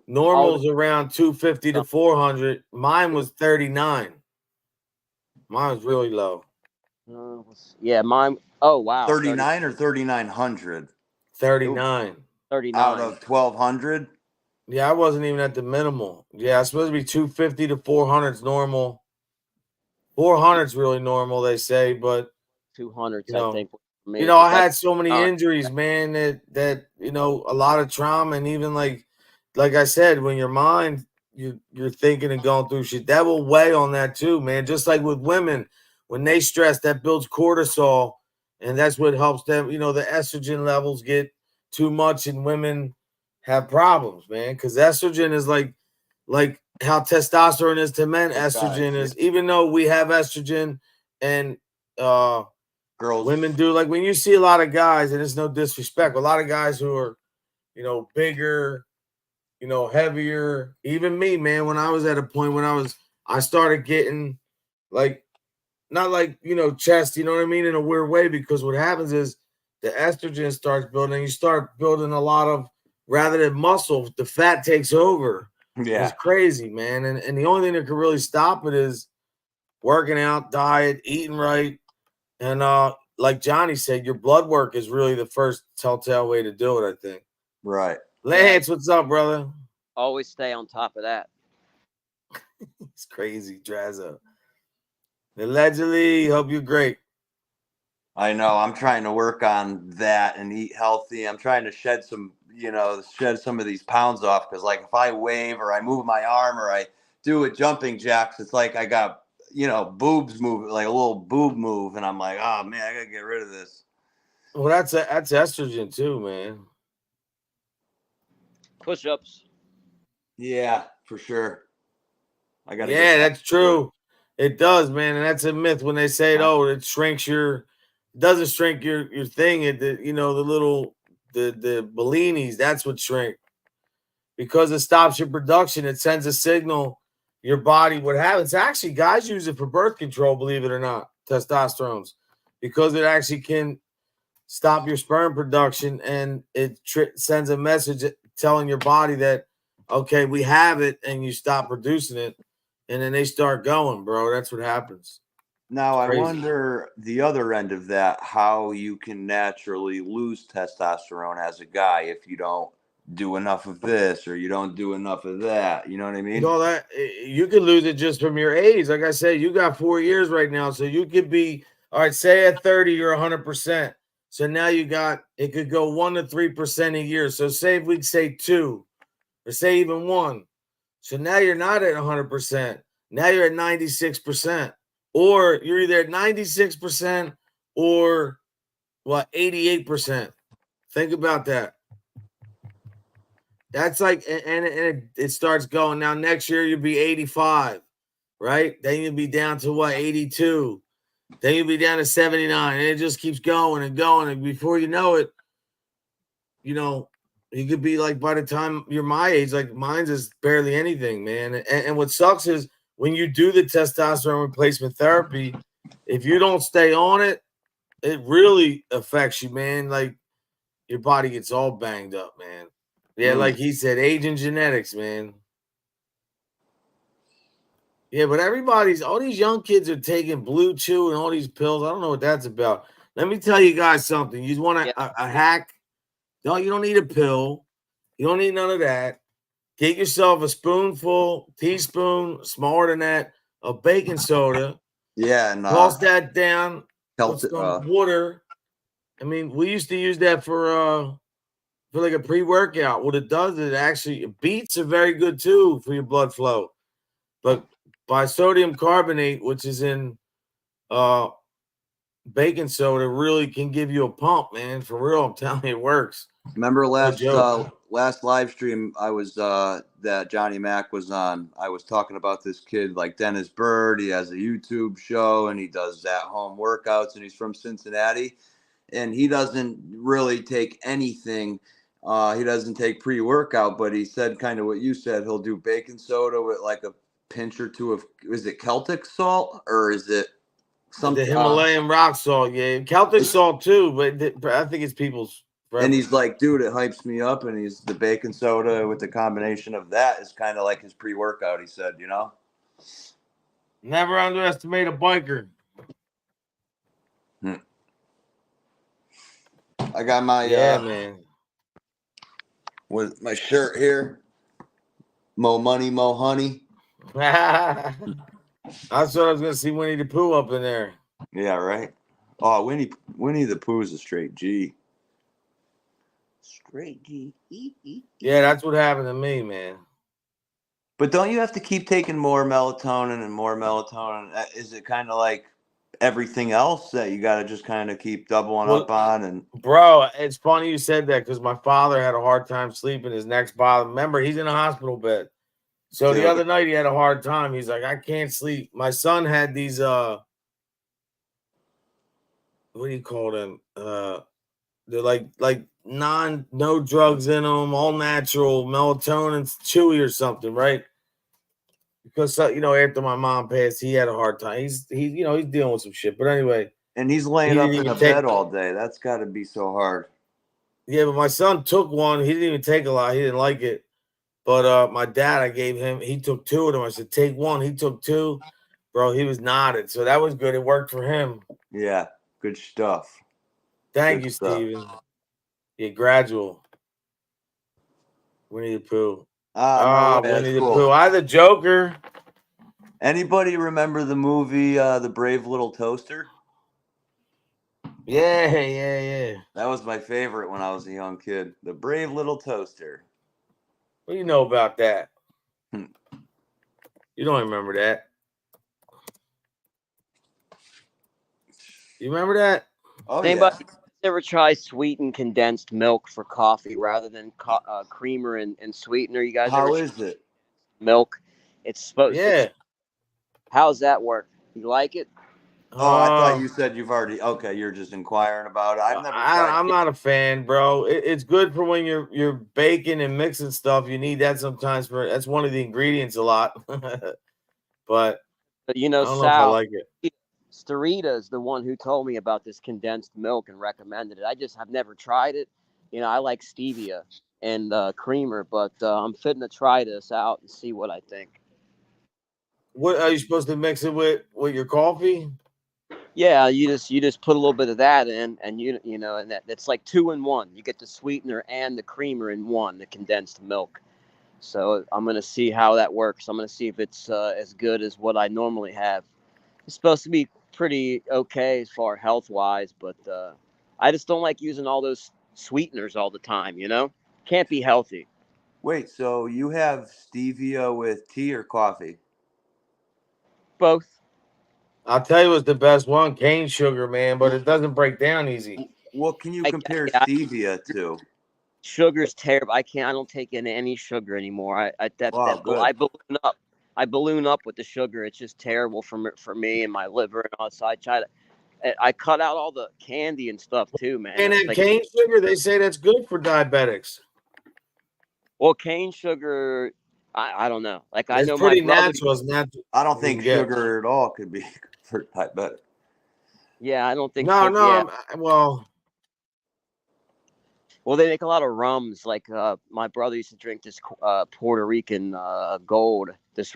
B: normal's around 250 to 400. Mine was 39. Mine was really low.
E: Yeah, mine. Oh wow,
D: 39 or 3900.
B: 39.
E: 39
D: out of 1200.
B: Yeah, I wasn't even at the minimal. Yeah, it's supposed to be 250 to 400 is normal. 400 is really normal, they say, but
E: 200s,
B: you know,
E: I think. For me,
B: you know, I had so many injuries, man, that you know, a lot of trauma, and even like I said, when your mind you're thinking and going through shit, that will weigh on that too, man. Just like with women, when they stress, that builds cortisol, and that's what helps them. You know, the estrogen levels get too much, and women have problems, man, because estrogen is like how testosterone is to men. Estrogen is, even though we have estrogen and
D: girls,
B: women do. Like when you see a lot of guys, and it's no disrespect, a lot of guys who are, you know, bigger, you know, heavier. Even me, man, when I was at a point when I started getting like, not like, you know, chest, you know what I mean, in a weird way, because what happens is the estrogen starts building, you start building a lot of, rather than muscle, the fat takes over.
D: Yeah.
B: It's crazy, man. And the only thing that can really stop it is working out, diet, eating right. And like Johnny said, your blood work is really the first telltale way to do it, I think.
D: Right.
B: Lance, what's up, brother?
E: Always stay on top of that.
B: It's crazy, Drazzo. Allegedly, hope you're great.
D: I know. I'm trying to work on that and eat healthy. I'm trying to shed some of these pounds off, because like if I wave or I move my arm or I do a jumping jacks, it's like I got, you know, boobs move, like a little boob move, and I'm like, oh man, I gotta get rid of this.
B: Well, that's estrogen too, man.
E: Push-ups.
D: Yeah, for sure. I gotta.
B: Yeah, that's true. It does, man, and that's a myth when they say, "Oh, it shrinks your." It doesn't shrink your thing. You know, the little the Bellinis. That's what shrink, because it stops your production. It sends a signal. Your body. What happens? Actually, guys use it for birth control. Believe it or not, testosterones, because it actually can stop your sperm production, and it sends a message telling your body that, okay, we have it, and you stop producing it, and then they start going, bro. That's what happens.
D: Now, I wonder the other end of that, how you can naturally lose testosterone as a guy if you don't do enough of this or you don't do enough of that. You know what I mean?
B: All that, you can lose it just from your age. Like I said, you got 4 years right now, so you could be, all right, say at 30 you're 100%. So now you got, it could go 1 to 3% a year. So say if we say 2 or say even 1. So now you're not at 100%. Now you're at 96%. Or you're either at 96% or what, 88%. Think about that. That's like, and it starts going. Now next year you'll be 85, right? Then you'll be down to what, 82. Then you'll be down to 79. And it just keeps going and going. And before you know it, you know, you could be like, by the time you're my age, like mine's is barely anything, man. And what sucks is when you do the testosterone replacement therapy, if you don't stay on it, it really affects you, man. Like your body gets all banged up, man. Yeah, like he said, age and genetics, man. Yeah, but all these young kids are taking Blue Chew and all these pills. I don't know what that's about. Let me tell you guys something. You want a hack? No, you don't need a pill. You don't need none of that. Get yourself a spoonful, teaspoon, smaller than that, of baking soda.
D: Yeah, and
B: toss that down with some water. I mean, we used to use that for like a pre-workout. What it does is beets are very good too for your blood flow. But by sodium carbonate, which is in baking soda really can give you a pump, man. For real, I'm telling you, it works.
D: Remember last
B: joke.
D: last live stream I was that Johnny Mac was on. I was talking about this kid like Dennis Bird. He has a YouTube show and he does at-home workouts and he's from Cincinnati and he doesn't really take anything. He doesn't take pre-workout, but he said kind of what you said. He'll do baking soda with like a pinch or two of, is it Celtic salt or is it
B: The
D: something?
B: Himalayan rock salt, yeah. Celtic salt too, but I think it's people's preference.
D: And he's like, dude, it hypes me up. And he's the baking soda with the combination of that is kind of like his pre-workout, he said, you know?
B: Never underestimate a biker.
D: I got my
B: man.
D: With my shirt here. Mo money, mo honey.
B: I thought I was gonna see Winnie the Pooh up in there.
D: Yeah, right. Oh, Winnie the Pooh is a straight G. Straight G.
B: Yeah, that's what happened to me, man.
D: But don't you have to keep taking more melatonin and more melatonin? Is it kind of like everything else that you got to just kind of keep doubling up on? And
B: bro, it's funny you said that because my father had a hard time sleeping. His neck's bothering. Remember, he's in a hospital bed. So the other night he had a hard time. He's like, I can't sleep. My son had these what do you call them? They're like no drugs in them, all natural, melatonin, chewy or something, right? Because after my mom passed, he had a hard time. He's dealing with some shit. But anyway,
D: and he's laying up in a bed all day. That's got to be so hard.
B: Yeah, but my son took one. He didn't even take a lot. He didn't like it. But my dad, I gave him. He took two of them. I said, take one. He took two. Bro, he was nodded. So that was good. It worked for him.
D: Yeah, good stuff.
B: Thank you, Steven. Yeah, gradual. Winnie the Pooh. Winnie the Pooh. I the Joker.
D: Anybody remember the movie The Brave Little Toaster?
B: Yeah.
D: That was my favorite when I was a young kid. The Brave Little Toaster.
B: What do you know about that? You don't remember that. You remember that?
D: Oh,
E: anybody ever try sweetened condensed milk for coffee rather than creamer and sweetener? You guys
D: How is it?
E: Milk. It's supposed.
B: Yeah.
E: How's that work? You like it?
D: Oh, I thought you said you've already. Okay, you're just inquiring about it. I've never tried.
B: I'm not a fan, bro. It's good for when you're baking and mixing stuff. You need that sometimes that's one of the ingredients a lot. but
E: you know,
B: I don't know if I like it.
E: Starita is the one who told me about this condensed milk and recommended it. I just have never tried it. You know, I like stevia and creamer, but I'm fitting to try this out and see what I think.
B: What are you supposed to mix it with your coffee?
E: Yeah, you just put a little bit of that in, and you know, and that's like 2 in 1. You get the sweetener and the creamer in one, the condensed milk. So I'm gonna see how that works. I'm gonna see if it's as good as what I normally have. It's supposed to be pretty okay as far health wise, but I just don't like using all those sweeteners all the time. You know, can't be healthy.
D: Wait, so you have stevia with tea or coffee?
E: Both.
B: I'll tell you what's the best one, cane sugar, man, but it doesn't break down easy.
D: What can you compare stevia to?
E: Sugar's terrible. I don't take in any sugar anymore. I balloon up. I balloon up with the sugar. It's just terrible for me and my liver and all. So I cut out all the candy and stuff too, man.
B: And that cane sugar, they say that's good for diabetics.
E: Well, cane sugar, I don't know. Like
B: it's
E: I know
B: pretty
E: my brother,
B: natural. It's natural.
D: I don't think sugar at all could be for diabetic.
E: Yeah, I don't think.
B: No.
E: Well, they make a lot of rums. Like my brother used to drink this Puerto Rican Gold, this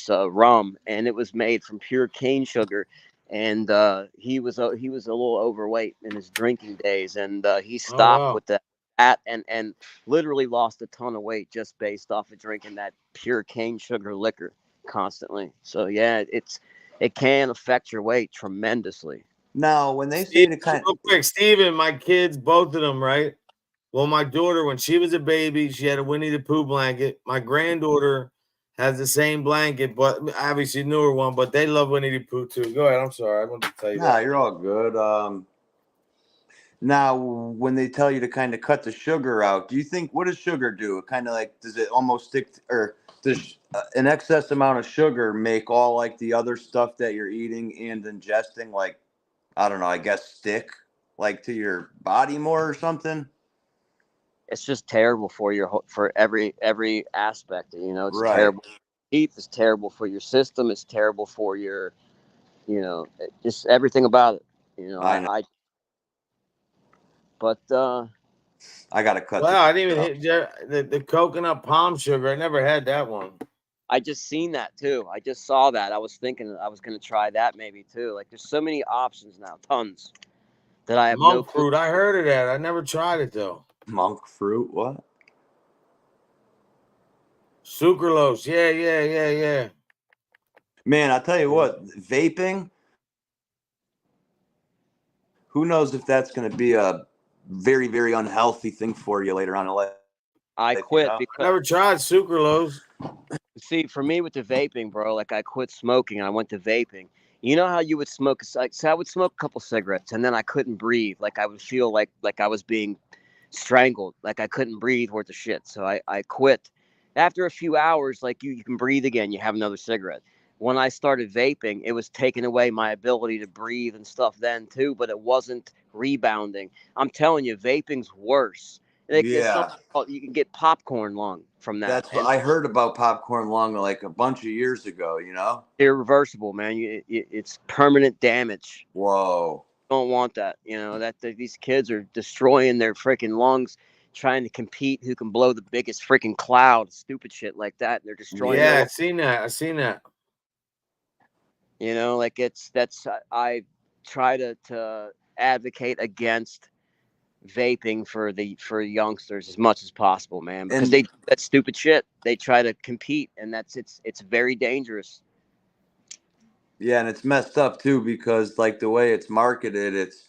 E: rum, and it was made from pure cane sugar. And he was a little overweight in his drinking days, and he stopped with that and literally lost a ton of weight just based off of drinking that pure cane sugar liquor constantly. So yeah, it can affect your weight tremendously.
D: Now, when they say to
B: real quick, Steven, my kids, both of them, right? Well, my daughter, when she was a baby, she had a Winnie the Pooh blanket. My granddaughter has the same blanket, but obviously newer one. But they love Winnie the Pooh too. Go ahead. I'm sorry, I wanted to tell you
D: Nah,
B: that.
D: you're all good. Now, when they tell you to kind of cut the sugar out, do you think what does sugar do? It kind of like does it almost stick or does an excess amount of sugar make all like the other stuff that you're eating and ingesting like I don't know, I guess stick like to your body more or something?
E: It's just terrible for for every aspect. You know, it's
D: Right.
E: terrible. Teeth is terrible for your system. It's terrible for your, just everything about it. You know,
D: I know.
E: But
D: I gotta cut
B: Wow,
D: this
B: I didn't
D: out.
B: even hit the coconut palm sugar. I never had that one.
E: I just seen that too. I just saw that. I was thinking I was going to try that maybe too. Like there's so many options now, tons that I have no
B: Monk
E: clue.
B: fruit. I heard of that. I never tried it though.
D: Monk fruit, what?
B: Sucralose. Yeah.
D: Man, I'll tell you what, vaping, who knows if that's going to be a very, very unhealthy thing for you later on in life.
E: I quit
B: I
E: because
B: never tried sucralose.
E: see, for me with the vaping, bro, like I quit smoking and I went to vaping. You know how you would smoke, like, so I would smoke a couple cigarettes and then I couldn't breathe. Like I would feel like I was being strangled, like I couldn't breathe worth of shit. So I quit. After a few hours, like you can breathe again, you have another cigarette. When I started vaping, it was taking away my ability to breathe and stuff then too, but it wasn't rebounding. I'm telling you, vaping's worse. Like, there's
D: Yeah,
E: something called, you can get popcorn lung from that.
D: that's what
E: And
D: I heard about popcorn lung like a bunch of years ago, you know?
E: irreversible, man. It's permanent damage.
D: Whoa.
E: Don't want that. You know that these kids are destroying their freaking lungs, trying to compete who can blow the biggest freaking cloud, stupid shit like that. And they're destroying their
B: Yeah,
E: lungs.
B: I seen that.
E: You know, like I try to advocate against vaping for youngsters as much as possible, man, because
D: And
E: they do that stupid shit. They try to compete, and it's very dangerous.
D: yeah, and it's messed up too because like the way it's marketed, it's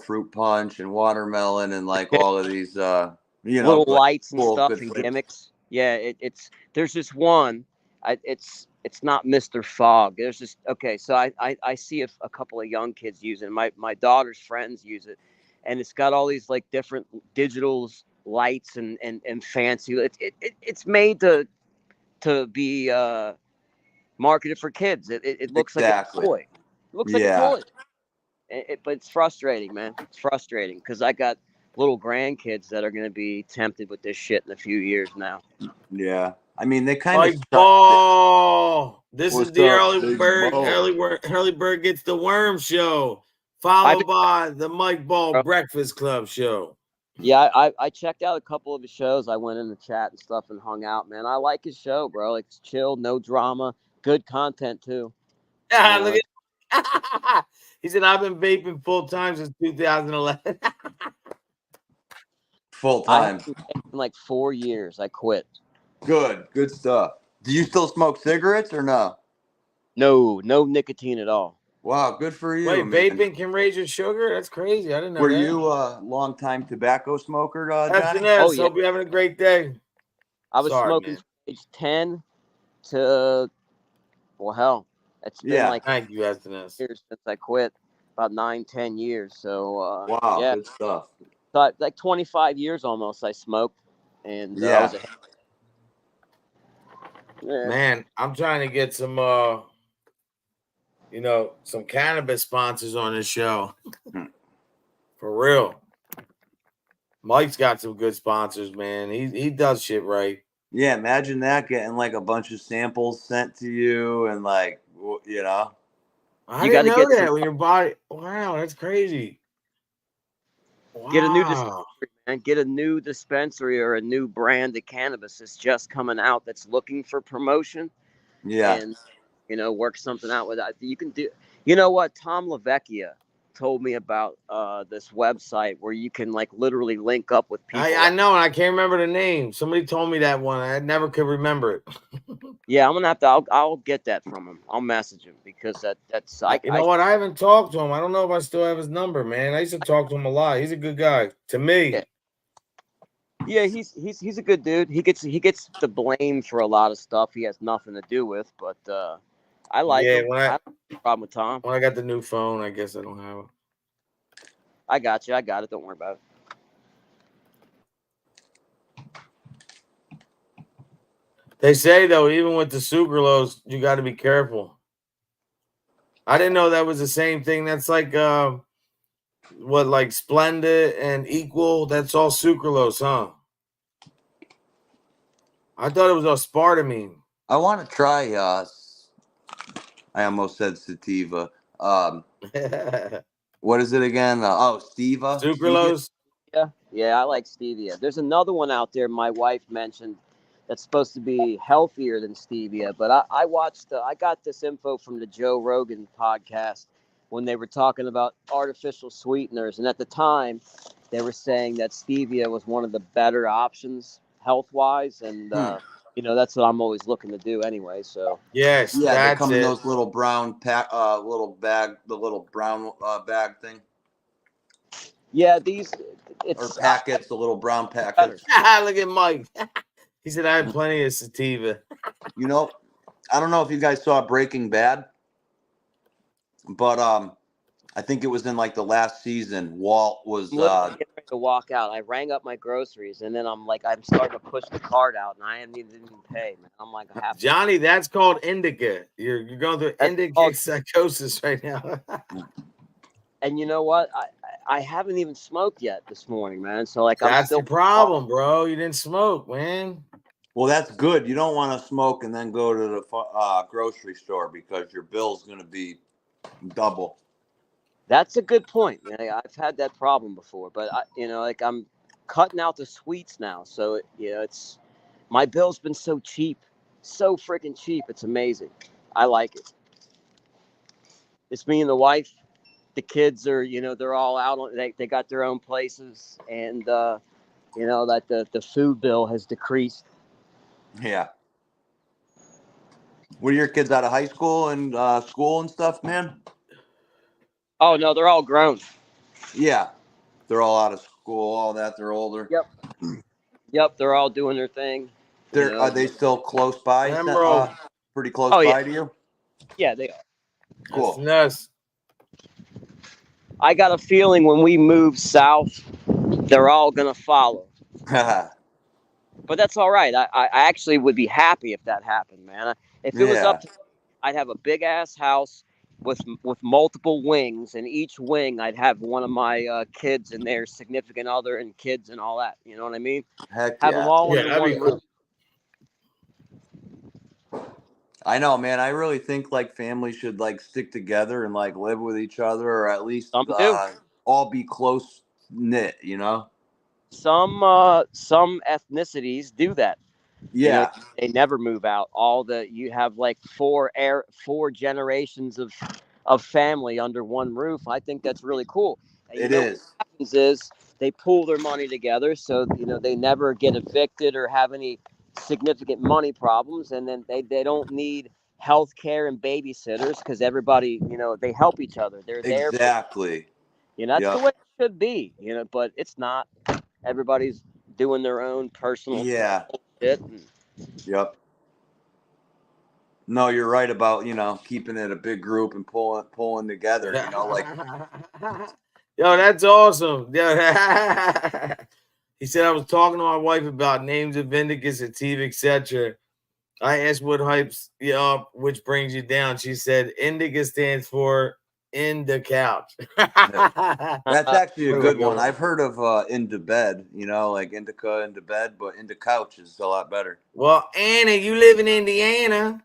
D: fruit punch and watermelon and like all of these
E: Little
D: like
E: lights and
D: cool
E: stuff
D: good
E: and
D: flavors.
E: gimmicks. Yeah, it's there's this one. It's not Mr. Fog. There's this okay. So I see a couple of young kids use it. My daughter's friends use it, and it's got all these like different digitals, lights and fancy. It's made to be marketed for kids. It looks like a
D: Exactly.
E: toy. It looks like a
D: Yeah.
E: toy. But it's frustrating, man. It's frustrating because I got little grandkids that are going to be tempted with this shit in a few years now.
D: Yeah. I mean, they kind of
B: Mike Ball. This is
D: What's
B: the
D: up, Big Mo?
B: Early Bird Gets the Worm show,
E: I've
B: followed
E: been,
B: by the Mike Ball Breakfast Club show.
E: yeah, I checked out a couple of his shows. I went in the chat and stuff and hung out, man. I like his show, bro. Like it's chill, no drama, good content too.
B: Ah,
E: You
B: look
E: know,
B: at he said, I've been vaping full time since 2011.
D: Full
E: I haven't
D: time.
E: vaped in like 4 years. I quit.
D: Good stuff. Do you still smoke cigarettes or no?
E: No nicotine at all.
D: Wow, good for you,
B: Wait,
D: man.
B: vaping can raise your sugar? That's crazy. I didn't know
D: Were
B: that.
D: you a long time tobacco smoker, Johnny?
E: Oh
B: SNS,
E: yeah,
B: hope you're having a great day.
E: I was
B: Sorry,
E: smoking
B: man.
E: from age 10 to well, hell, it's been
D: Yeah.
E: like
B: Thank you, SNS.
E: years since I quit, about 9-10 years. So
D: Wow,
E: yeah,
D: good stuff.
E: so like 25 years almost I smoked, and I
D: Yeah.
E: was yeah.
B: Man, I'm trying to get some some cannabis sponsors on this show. For real. Mike's got some good sponsors, man. He does shit right.
D: Yeah, imagine that getting like a bunch of samples sent to you and like, you know.
B: I
E: You
B: didn't
E: got to
B: know
E: get
B: that
E: some,
B: when your body. Wow, that's crazy.
E: get a new
B: Wow.
E: dispensary, man. Get a new dispensary or a new brand of cannabis that's just coming out that's looking for promotion,
D: Yeah.
E: and work something out with that. You can do. You know what? Tom LaVecchia told me about this website where you can like literally link up with people.
B: I know, and I can't remember the name. Somebody told me that one. I never could remember it.
E: Yeah, I'm gonna have to. I'll get that from him. I'll message him because that's
B: You know what? I haven't talked to him. I don't know if I still have his number, man. I used to talk to him a lot. He's a good guy to me.
E: Yeah. Yeah, he's a good dude. He gets the blame for a lot of stuff he has nothing to do with, but I like
B: Yeah,
E: him. I don't have a problem with Tom.
B: when I got the new phone, I guess I don't have it.
E: I got you. I got it. Don't worry about it.
B: They say though, even with the sucralose, you got to be careful. I didn't know that was the same thing. That's like what, like Splenda and Equal? That's all sucralose, huh? I thought it was aspartame.
D: I want to try. I almost said sativa. What is it again? Stevia.
B: Sucralose.
E: Yeah, I like stevia. There's another one out there my wife mentioned that's supposed to be healthier than stevia, but I watched. I got this info from the Joe Rogan podcast when they were talking about artificial sweeteners, and at the time, they were saying that stevia was one of the better options health wise, and that's what I'm always looking to do anyway. So
B: Yes,
D: Yeah, they
B: that's
D: come in
B: it.
D: those little brown little bag, the little brown bag thing,
E: yeah,
D: or
E: it's
D: packets, the little brown
E: better.
D: packets.
B: Look at Mike. He said I had plenty of sativa.
D: You know, I don't know if you guys saw Breaking Bad, but I think it was in like the last season. Walt was
E: I'm literally getting ready to walk out. I rang up my groceries, and then I'm starting to push the cart out, and I didn't even pay, man. I'm like half.
B: Johnny, that's called indica. You're going through indica psychosis right now.
E: And you know what? I haven't even smoked yet this morning, man. So like
B: That's
E: I'm still
B: the problem, bro. You didn't smoke, man.
D: Well, that's good. You don't want to smoke and then go to the grocery store because your bill's going to be double.
E: That's a good point. I've had that problem before, but I'm cutting out the sweets now. So it's my bill's been so cheap, so freaking cheap. It's amazing. I like it. It's me and the wife. The kids are, they're all out on. They got their own places, and that the food bill has decreased.
D: Yeah. What are your kids out of high school and school and stuff, man?
E: Oh no, they're all grown.
D: Yeah, they're all out of school. All that, they're older.
E: Yep, they're all doing their thing.
D: Are they still close by?
B: Emerald.
D: Pretty close by to you?
E: Yeah, they are.
D: Cool.
B: That's
E: I got a feeling when we move south, they're all gonna follow. But that's all right. I actually would be happy if that happened, man. If it was up to me, I'd have a big ass house with multiple wings, and each wing I'd have one of my kids and their significant other and kids and all that. You know what I mean?
D: Heck
E: Have them all under
B: that'd
E: one
B: be
E: roof.
B: cool.
D: I know, man. I really think like families should like stick together and like live with each other, or at least all be close knit. You know.
E: Some ethnicities do that.
D: Yeah.
E: They never move out. You have like four generations of family under one roof. I think that's really cool. And
D: It is.
E: What happens is they pool their money together, so they never get evicted or have any significant money problems, and then they don't need health care and babysitters because everybody they help each other. They're there.
D: Exactly.
E: That's the way it should be. But it's not. Everybody's doing their own personal shit.
D: Yep. No, you're right about keeping it a big group and pulling together. Like.
B: Yo, that's awesome. Yo, he said I was talking to my wife about names of indica, sativa, etc. I asked what hypes you up, which brings you down. She said indica stands for in the couch.
D: That's actually a good one. I've heard of into bed, like indica into bed, but into couch is a lot better.
B: Well, Anna, you live in Indiana.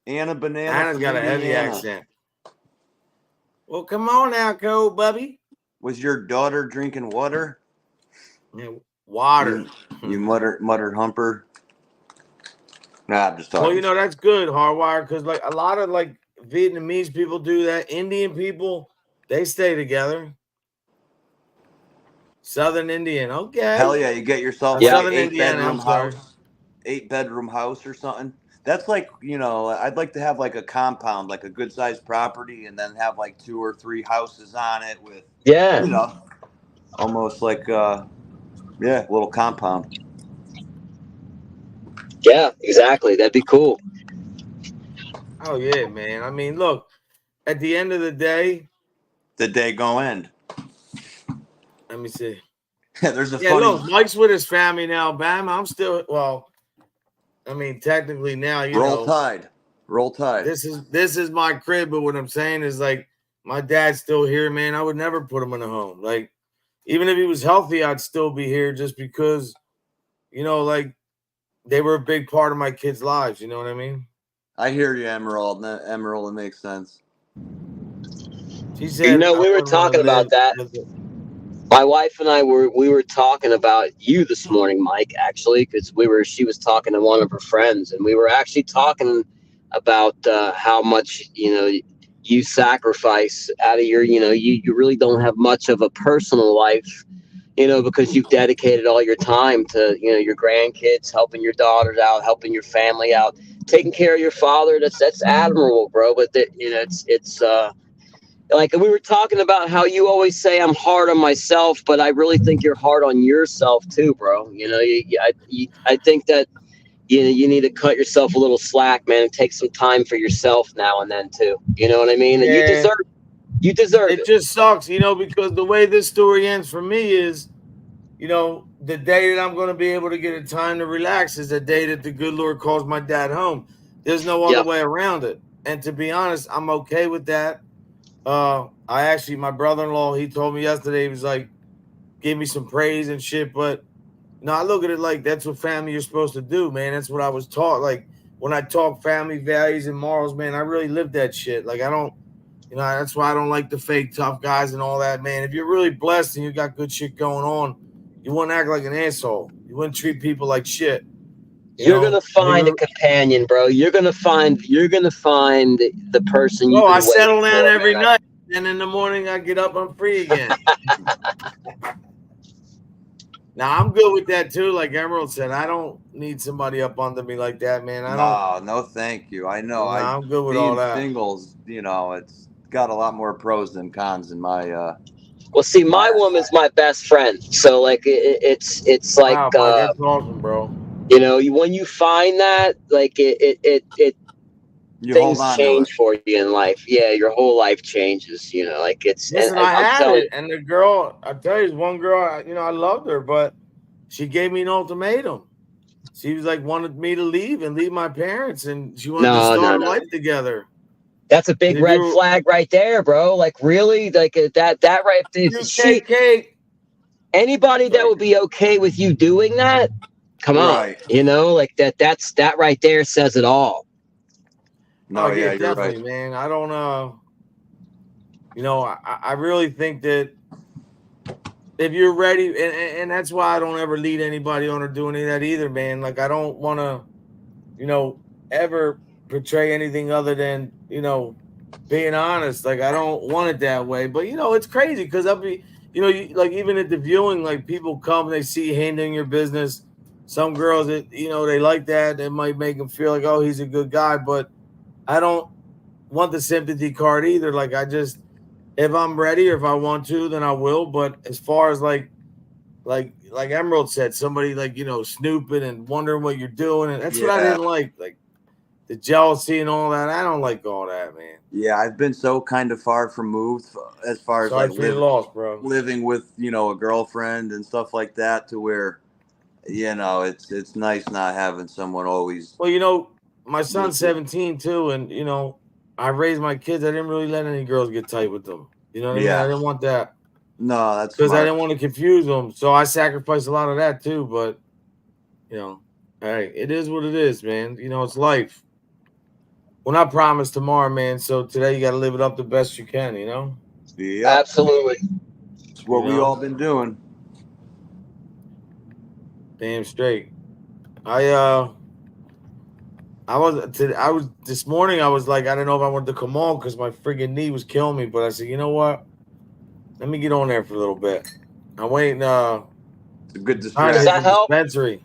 D: Anna Banana.
B: Anna's got a heavy accent. Well, come on now, Cole, Bubby.
D: Was your daughter drinking water?
B: Yeah, water.
D: You muttered humper. Nah, I'm just talking.
B: Well, that's good, Hardwire, because like a lot of like Vietnamese people do that. Indian people, they stay together. Southern Indian, okay.
D: Hell yeah, you get yourself
B: Southern
D: like
B: Indiana, I'm sorry.
D: 8-bedroom house or something. That's like, I'd like to have like a compound, like a good sized property, and then have like 2 or 3 houses on it with, almost like Yeah, a little compound.
E: Yeah, exactly. That'd be cool.
B: Oh yeah, man. I mean, look, at the end of the day,
D: The day go end.
B: let me see.
D: There's a
B: Yeah,
D: funny.
B: look, Mike's with his family now, Bam. I'm still I mean, technically now,
D: Roll Tide. Roll Tide.
B: this is my crib, but what I'm saying is like my dad's still here, man. I would never put him in a home. Like, even if he was healthy, I'd still be here just because, like they were a big part of my kids' lives. You know what I mean?
D: I hear you, Emerald. Emerald, it makes sense.
B: She said,
E: We were talking about that. My wife and I were talking about you this morning, Mike, actually, because she was talking to one of her friends, and we were actually talking about how much you sacrifice out of your you really don't have much of a personal life, because you've dedicated all your time to your grandkids, helping your daughters out, helping your family out, taking care of your father. That's admirable, bro. But it's like we were talking about how you always say I'm hard on myself, but I really think you're hard on yourself too, bro. I think that you need to cut yourself a little slack, man, and take some time for yourself now and then too. You know what I mean? And
B: Yeah.
E: you deserve it.
B: It just sucks, because the way this story ends for me is, the day that I'm going to be able to get a time to relax is the day that the good Lord calls my dad home. There's no other way around it. And to be honest, I'm okay with that. My brother-in-law, he told me yesterday, he was like, gave me some praise and shit. But no, I look at it like that's what family you're supposed to do, man. That's what I was taught. Like when I talk family values and morals, man, I really live that shit. Like I don't, that's why I don't like the fake tough guys and all that, man. If you're really blessed and you got good shit going on, you wouldn't act like an asshole. You wouldn't treat people like shit.
E: You're gonna find a companion, bro. You're gonna find the person you.
B: Oh, I settle down every night, and in the morning I get up, I'm free again. Now I'm good with that too. Like Emerald said, I don't need somebody up under me like that, man.
D: No, thank you. I know.
B: I'm good with all that.
D: Singles, it's got a lot more pros than cons in my.
E: Well, see, my woman's my best friend, so like it's like
B: wow, Mike, that's awesome, bro.
E: When you find that, like things change for you in life. Yeah, your whole life changes. Like it's.
B: Listen,
E: and
B: I
E: I'm
B: had
E: telling
B: it, and the girl, I tell you, one girl, I loved her, but she gave me an ultimatum. She was like wanted me to leave and leave my parents, and she wanted to start a life together.
E: That's a big red flag right there, bro. Like really, like that right there. Anybody that would be okay with you doing that, come on, like that right there says it all.
B: No, yeah, definitely, man. I don't I really think that if you're ready, and that's why I don't ever lead anybody on or do any of that either, man. Like I don't want to, ever portray anything other than, being honest. Like I don't want it that way. But it's crazy because I'll be, like even at the viewing, like people come, they see you handling your business. Some girls that, they like that. It might make them feel like, oh, he's a good guy. But I don't want the sympathy card either. Like I just, if I'm ready or if I want to, then I will. But as far as like Emerald said, somebody like, snooping and wondering what you're doing. And that's what I didn't like the jealousy and all that. I don't like all that, man.
D: Yeah, I've been so kind of far removed as far as
B: like
D: living with, a girlfriend and stuff like that to where, it's nice not having someone always.
B: Well, my son's 17 too. And, I raised my kids. I didn't really let any girls get tight with them. You know what I mean? I didn't want that.
D: No, that's
B: because I didn't want to confuse them. So I sacrificed a lot of that too. But, hey, it is what it is, man. It's life. We're not promised tomorrow, man. So today you got to live it up the best you can,
D: Yeah,
E: absolutely.
D: It's what we all been doing.
B: Damn straight. This morning I was like, I don't know if I wanted to come on because my friggin' knee was killing me. But I said, you know what? Let me get on there for a little bit. I'm waiting.
D: It's a good distraction.
E: Does that help?
B: Dispensary.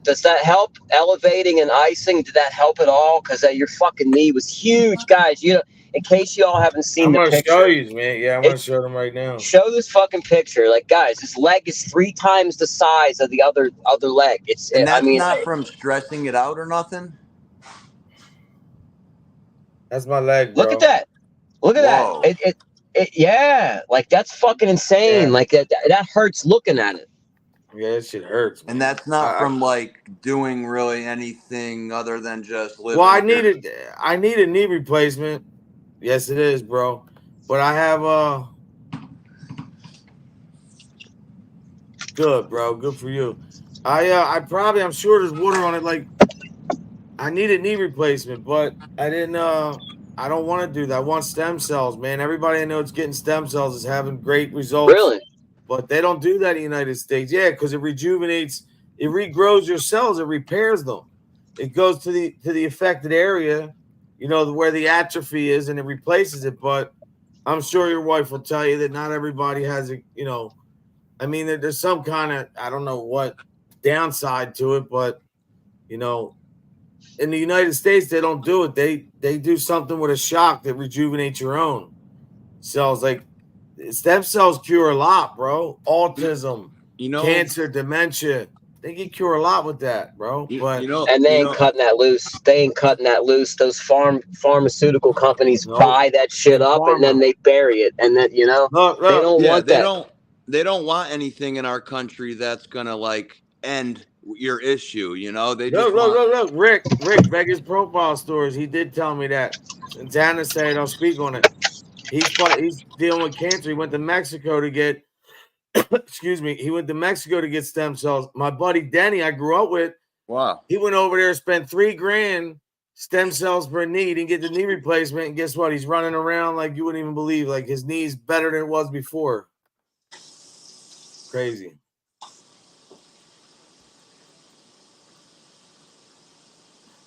E: Does that help elevating and icing? Did that help at all? Because your fucking knee was huge, guys. You know, in case you all haven't seen
B: I'm
E: the
B: gonna
E: picture,
B: show you, man. Yeah, I'm gonna show them right now.
E: show this fucking picture. Like, guys, this leg is 3 times the size of the other leg.
D: And
E: I
D: that's
E: mean,
D: not from stressing it out or nothing.
B: That's my leg, bro.
E: look at that. Look at
D: Whoa.
E: that. Yeah, like that's fucking insane.
B: Yeah.
E: Like that hurts looking at it.
B: Yeah, that shit hurts, man.
D: And that's not from like doing really anything other than just living.
B: Well, I need a knee replacement. Yes, it is, bro. But I have good, bro. Good for you. I'm sure there's water on it. Like, I need a knee replacement, but I don't want to do that. I want stem cells, man. Everybody I know that's getting stem cells is having great results.
E: Really?
B: But they don't do that in the United States. Yeah, because it rejuvenates, it regrows your cells, it repairs them. It goes to the affected area, you know, where the atrophy is, and it replaces it. But I'm sure your wife will tell you that not everybody has a, you know, I mean, there's some kind of, I don't know what downside to it, but you know, in the United States, they don't do it. They do something with a shock that rejuvenates your own cells. Like, stem cells cure a lot, bro. Autism,
D: You know,
B: cancer, dementia. They can cure a lot with that, bro. But
E: And they ain't cutting that loose. They ain't cutting that loose. Those pharmaceutical companies buy that shit up and then they bury it. And then, you know, they don't want that.
D: They don't want anything in our country that's gonna like end your issue. You know, they just
B: look. Rick, Vegas profile stories. He did tell me that. Santana said, I'll speak on it. He's dealing with cancer. He went to Mexico to get excuse me. He went to Mexico to get stem cells. My buddy Denny, I grew up with.
D: Wow.
B: He went over there, spent $3,000 stem cells per knee. He didn't get the knee replacement. And guess what? He's running around like you wouldn't even believe. Like, his knee's better than it was before. Crazy.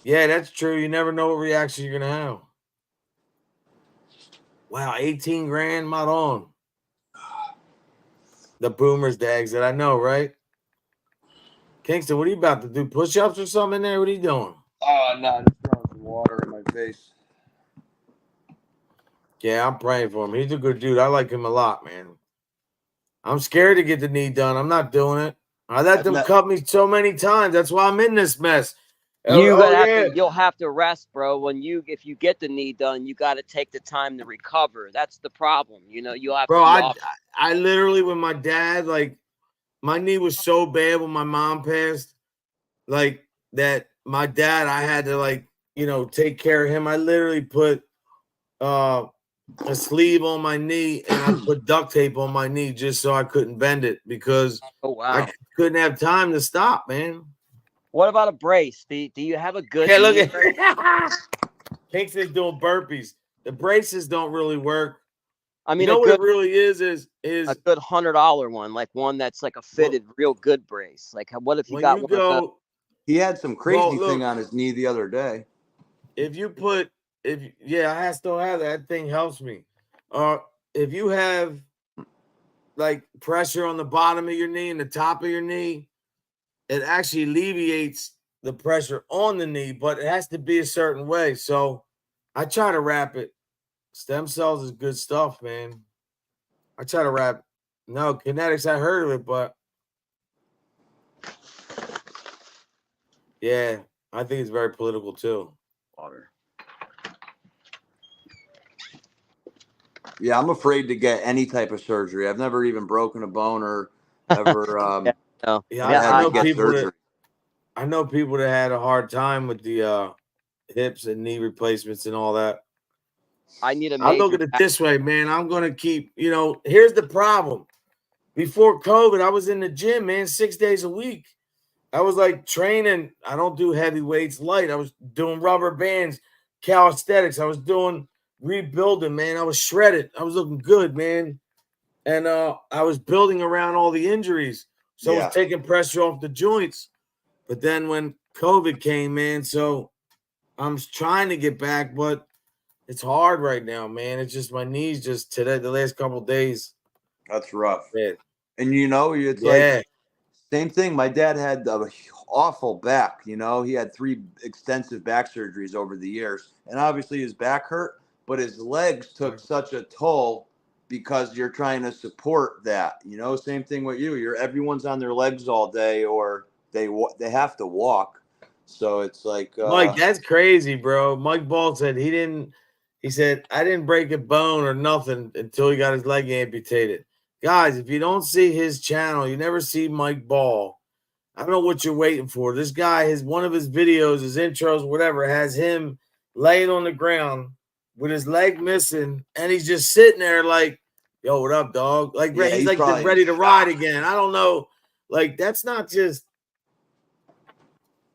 B: Yeah, that's true. You never know what reaction you're gonna have. Wow, $18,000, not on. The boomers, the exit. I know, right? Kingston, what are you about to do? Push-ups or something in there? What are you doing?
D: Oh no, I'm just throwing some water in my face.
B: Yeah, I'm praying for him. He's a good dude. I like him a lot, man. I'm scared to get the knee done. I'm not doing it. I let them cut me so many times. That's why I'm in this mess.
E: You'll have to rest, bro. If you get the knee done, you got to take the time to recover. That's the problem. You know, you'll have
B: bro,
E: to.
B: I literally, when my dad, like, my knee was so bad when my mom passed, like, that my dad, I had to, like, you know, take care of him. I literally put a sleeve on my knee and I put duct tape on my knee just so I couldn't bend it because I couldn't have time to stop, man.
E: What about a brace? Do you have a good?
B: Yeah, look at Kingston's doing burpees. The braces don't really work.
E: I mean,
B: you know what it really is a
E: good $100 one, like one that's like a fitted, real good brace. Like, what if you got one?
D: He had some crazy thing on his knee the other day.
B: If you put, I still have that thing. Helps me. If you have like pressure on the bottom of your knee and the top of your knee, it actually alleviates the pressure on the knee, but it has to be a certain way. So I try to wrap it. Stem cells is good stuff, man. I try to wrap. No, kinetics, I heard of it, but yeah, I think it's very political too.
D: Water. Yeah, I'm afraid to get any type of surgery. I've never even broken a bone or ever
B: I know people that had a hard time with the hips and knee replacements and all that.
E: I
B: look at it this way, man. I'm gonna keep, you know, here's the problem. Before COVID, I was in the gym, man, 6 days a week. I was like training. I don't do heavy weights, light. I was doing rubber bands, calisthenics. I was doing rebuilding, man. I was shredded. I was looking good, man. And I was building around all the injuries. So I was taking pressure off the joints. But then when COVID came, man, so I'm trying to get back, but it's hard right now, man. It's just my knees just today, the last couple of days.
D: That's rough.
B: Man.
D: And you know, it's like Same thing. My dad had an awful back. You know, he had 3 extensive back surgeries over the years, and obviously his back hurt, but his legs took such a toll because you're trying to support that. You know, same thing with you. Everyone's on their legs all day, or they have to walk. So it's like
B: Mike, that's crazy, bro. Mike Ball said he said, I didn't break a bone or nothing until he got his leg amputated. Guys, if you don't see his channel, you never see Mike Ball. I don't know what you're waiting for. This guy, one of his videos, his intros, whatever, has him laying on the ground with his leg missing, and he's just sitting there like, yo, what up, dog? Like,
D: Yeah,
B: he's like ready to ride again. I don't know. Like, that's not just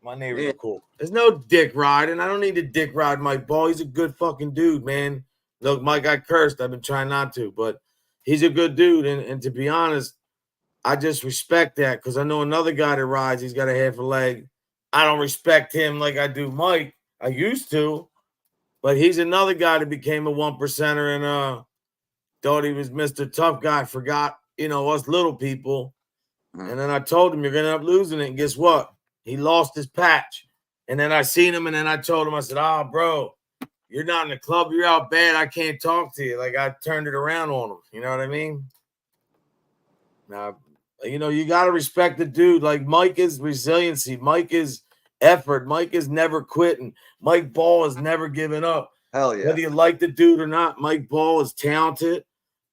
B: my neighbors are cool. There's no dick riding. I don't need to dick ride Mike Ball. He's a good fucking dude, man. Look, Mike got cursed. I've been trying not to, but he's a good dude. And to be honest, I just respect that because I know another guy that rides. He's got a half a leg. I don't respect him like I do Mike. I used to, but he's another guy that became a 1%er and thought he was Mr. Tough Guy. Forgot, us little people. And then I told him you're gonna end up losing it. And guess what? He lost his patch. And then I seen him, and then I told him, I said, bro, you're not in the club. You're out bad. I can't talk to you. Like, I turned it around on him. You know what I mean? Now, you got to respect the dude. Like, Mike is resiliency. Mike is effort. Mike is never quitting. Mike Ball is never giving up.
D: Hell yeah.
B: Whether you like the dude or not, Mike Ball is talented,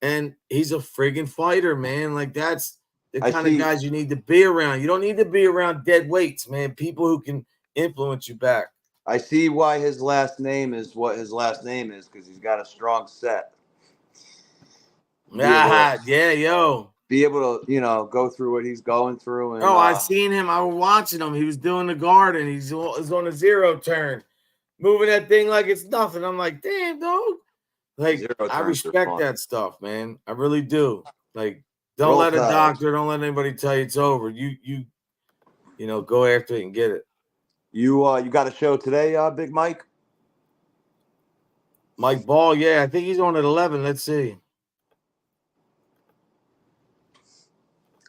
B: and he's a friggin' fighter, man. Like, that's the kind of guys you need to be around. You don't need to be around dead weights, man. People who can influence you back.
D: I see why his last name is what his last name is, because he's got a strong set.
B: Yeah, yo.
D: Be able to, go through what he's going through. And,
B: I seen him. I was watching him. He was doing the garden. He's on a 0 turn, moving that thing like it's nothing. I'm like, damn, dog. Like, I respect that stuff, man. I really do. Like, don't let a doctor, don't let anybody tell you it's over. You go after it and get it.
D: You got a show today, Big Mike?
B: Mike Ball, yeah. I think he's on at 11. Let's see.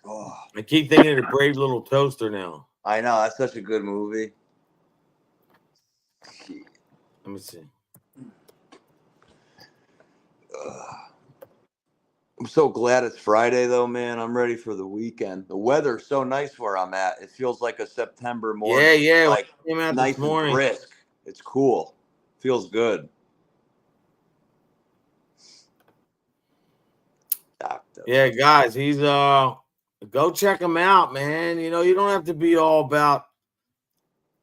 D: Oh.
B: I keep thinking of the Brave Little Toaster now.
D: I know. That's such a good movie.
B: Let me see.
D: I'm so glad it's Friday, though, man. I'm ready for the weekend. The weather's so nice where I'm at. It feels like a September morning.
B: Yeah.
D: Like,
B: came out
D: nice
B: this morning.
D: and brisk. It's cool. Feels good.
B: Yeah, guys, he's go check him out, man. You don't have to be all about,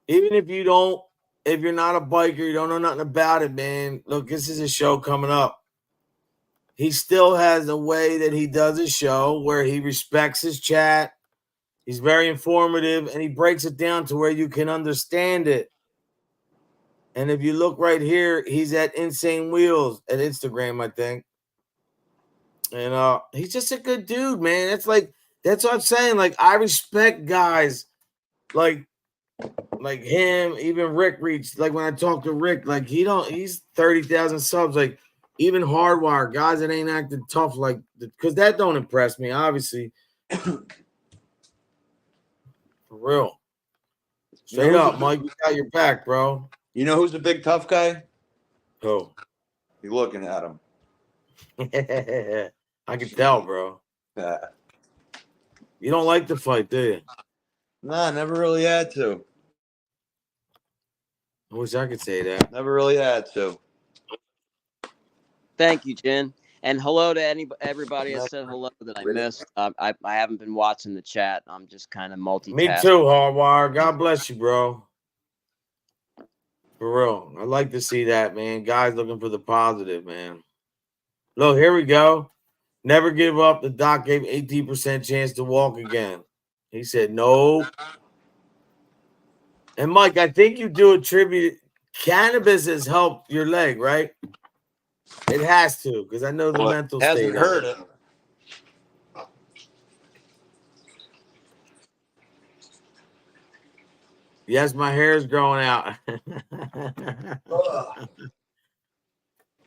B: even if you're not a biker, you don't know nothing about it, man. Look, this is a show coming up. He still has a way that he does his show where he respects his chat. He's very informative, and he breaks it down to where you can understand it. And if you look right here, he's at Insane Wheels at Instagram, I think. And he's just a good dude, man. That's what I'm saying. Like, I respect guys like him, even Rick reached. Like, when I talk to Rick, like, he's 30,000 subs. Like, even Hardwire, guys that ain't acting tough, like, because that don't impress me, obviously. For real. Straight up, Mike, we got your back, bro.
D: You know who's a big tough guy?
B: Who?
D: You're looking at him.
B: I can tell, bro. You don't like the fight, do you?
D: Nah, never really had to.
B: I wish I could say that.
D: Never really had to.
E: Thank you, Jen. And hello to everybody I said hello that I missed. I haven't been watching the chat. I'm just kind of multitasking.
B: Me too, Hardwire. God bless you, bro. For real. I like to see that, man. Guys looking for the positive, man. Look, here we go. Never give up. The doc gave 18% chance to walk again. He said no. And Mike, I think you do attribute cannabis has helped your leg, right? It has to, because I know the mental state.
D: Hasn't hurt it.
B: Yes, my hair is growing out.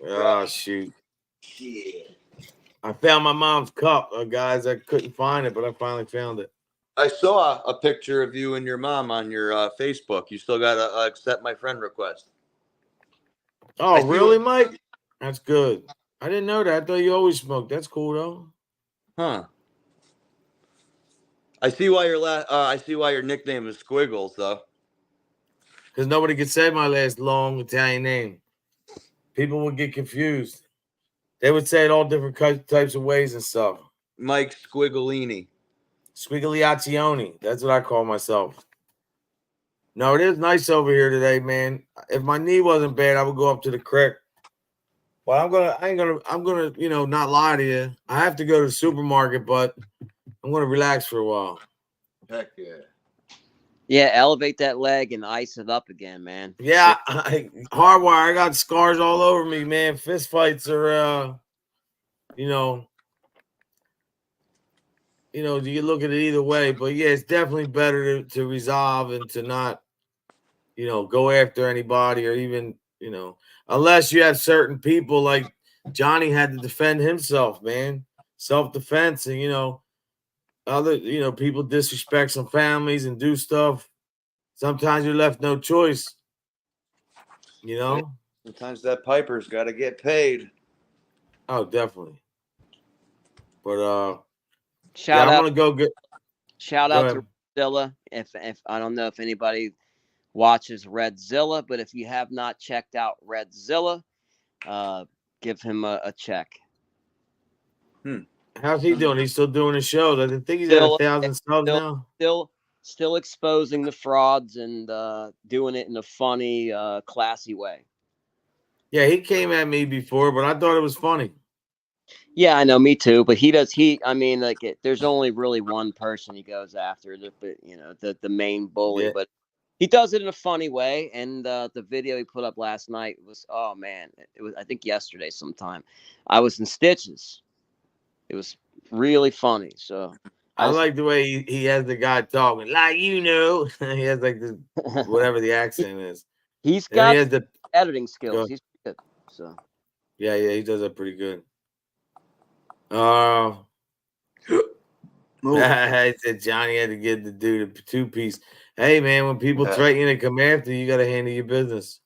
B: Oh, shoot.
D: Shit.
B: I found my mom's cup, guys. I couldn't find it, but I finally found it.
D: I saw a picture of you and your mom on your Facebook. You still got to accept my friend request.
B: Oh, really, Mike? That's good. I didn't know that. I thought you always smoked. That's cool, though.
D: Huh. I see why your nickname is Squiggles, though.
B: Because nobody could say my last long Italian name. People would get confused. They would say it all different types of ways and stuff.
D: Mike Squigolini.
B: Squigliaccioni. That's what I call myself. No, it is nice over here today, man. If my knee wasn't bad, I would go up to the creek. But I'm gonna, not lie to you. I have to go to the supermarket, but I'm gonna relax for a while.
D: Heck yeah.
E: Yeah, elevate that leg and ice it up again, man.
B: Yeah, hardwire. I got scars all over me, man. Fist fights are, you look at it either way. But yeah, it's definitely better to resolve and to not, go after anybody or even, unless you have certain people like Johnny had to defend himself, man. Self-defense and, other, people disrespect some families and do stuff. Sometimes you're left no choice,
D: Sometimes that piper's got to get paid.
B: Oh, definitely. But
E: shout
B: I'm
E: out,
B: gonna go get.
E: shout
B: Go
E: out
B: ahead.
E: to Redzilla. If I don't know if anybody watches Redzilla, but if you have not checked out Redzilla, give him a check.
B: How's he doing? He's still doing his shows. I think he's at 1,000 subs now.
E: Still exposing the frauds and doing it in a funny, classy way.
B: Yeah, he came at me before, but I thought it was funny.
E: Yeah, I know, me too. But there's only really one person he goes after, the main bully.
B: Yeah.
E: But he does it in a funny way. And the video he put up last night was, oh man, it was, I think yesterday sometime. I was in stitches. It was really funny. So
B: I like the way he has the guy talking, like he has like this whatever the accent is.
E: He's
B: And
E: got
B: he has the
E: editing skills. He's good. So
B: yeah, he does that pretty good. I said Johnny had to get the dude a 2-piece. Hey man, when people threaten you to come after you, got to handle your business.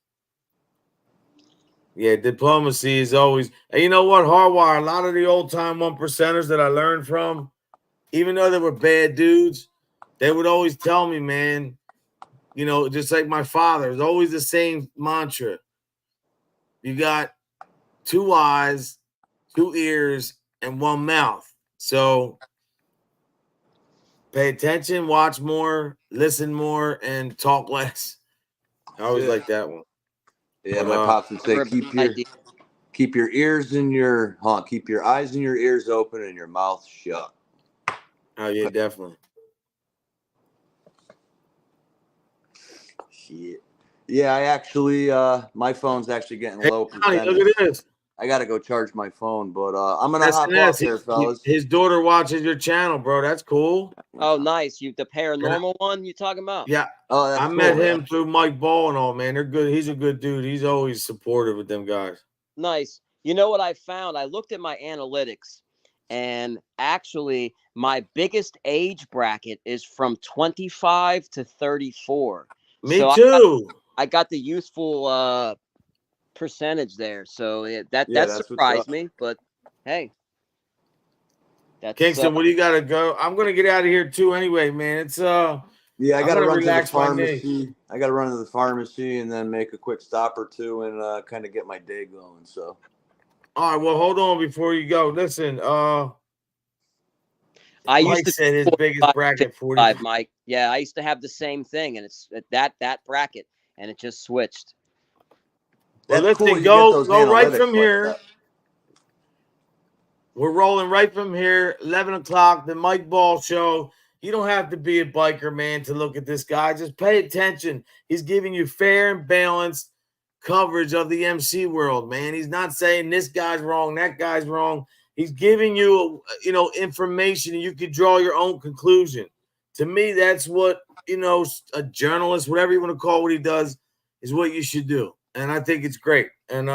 B: Yeah, diplomacy is always. And you know what, Hardwire? A lot of the old time 1%ers that I learned from, even though they were bad dudes, they would always tell me, man, just like my father, it's always the same mantra. You got 2 eyes, 2 ears, and 1 mouth. So pay attention, watch more, listen more, and talk less. I always like that one.
D: Yeah, my pops would say keep your eyes and your ears open and your mouth shut.
B: Oh yeah, definitely.
D: Shit. Yeah, I actually my phone's actually getting low percentage.
B: Look at this.
D: I gotta go charge my phone, but I'm gonna hop off here, fellas.
B: His daughter watches your channel, bro. That's cool.
E: Oh, nice. The paranormal one you talking about?
B: Yeah.
D: Oh, that's
B: I met him through Mike Ball and all, man. They're good. He's a good dude. He's always supportive with them guys.
E: Nice. You know what I found? I looked at my analytics, and actually my biggest age bracket is from 25 to 34.
B: Me too.
E: I got the youthful percentage there. So that surprised me, but hey. That's
B: Kingston, what do you gotta go? I'm gonna get out of here too anyway, man. It's
D: I gotta run to the pharmacy.
B: I
D: gotta run to the pharmacy and then make a quick stop or two and kind of get my day going. So
B: all right, well, hold on before you go. Listen,
E: Mike
B: said his biggest bracket 45.
E: Mike. Yeah, I used to have the same thing, and it's that bracket, and it just switched.
B: Well, listen, go right from here. We're rolling right from here. 11 o'clock, the Mike Ball Show. You don't have to be a biker, man, to look at this guy. Just pay attention. He's giving you fair and balanced coverage of the MC world, man. He's not saying this guy's wrong, that guy's wrong. He's giving you, information, and you can draw your own conclusion. To me, that's what, a journalist, whatever you want to call what he does, is what you should do. And I think it's great. And,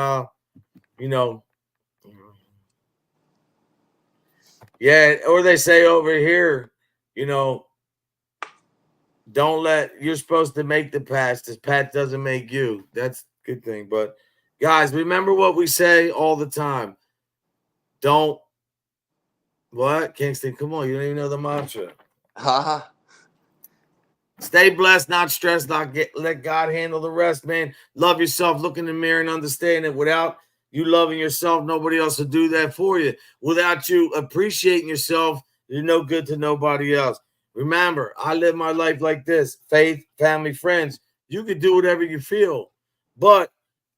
B: yeah, or they say over here, don't let, you're supposed to make the pass. This path doesn't make you. That's a good thing. But guys, remember what we say all the time. Don't, what? Kingston, come on. You don't even know the mantra.
D: Haha.
B: Stay blessed, not stressed, let God handle the rest, man. Love yourself, look in the mirror and understand that without you loving yourself, nobody else will do that for you. Without you appreciating yourself, you're no good to nobody else. Remember, I live my life like this. Faith, family, friends. You can do whatever you feel. But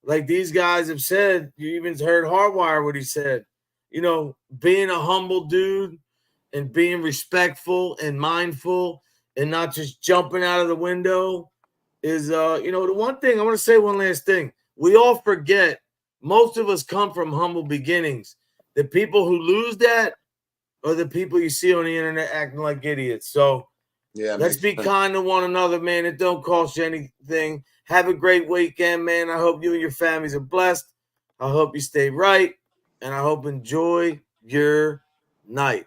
B: like these guys have said, you even heard Hardwire what he said. You know, being a humble dude and being respectful and mindful and not just jumping out of the window is, you know, the one thing I want to say one last thing. We all forget, most of us come from humble beginnings. The people who lose that are the people you see on the internet acting like idiots. So
D: Yeah,
B: let's be kind to one another, man. It don't cost you anything. Have a great weekend, man. I hope you and your families are blessed. I hope you stay right, and I hope you enjoy your night.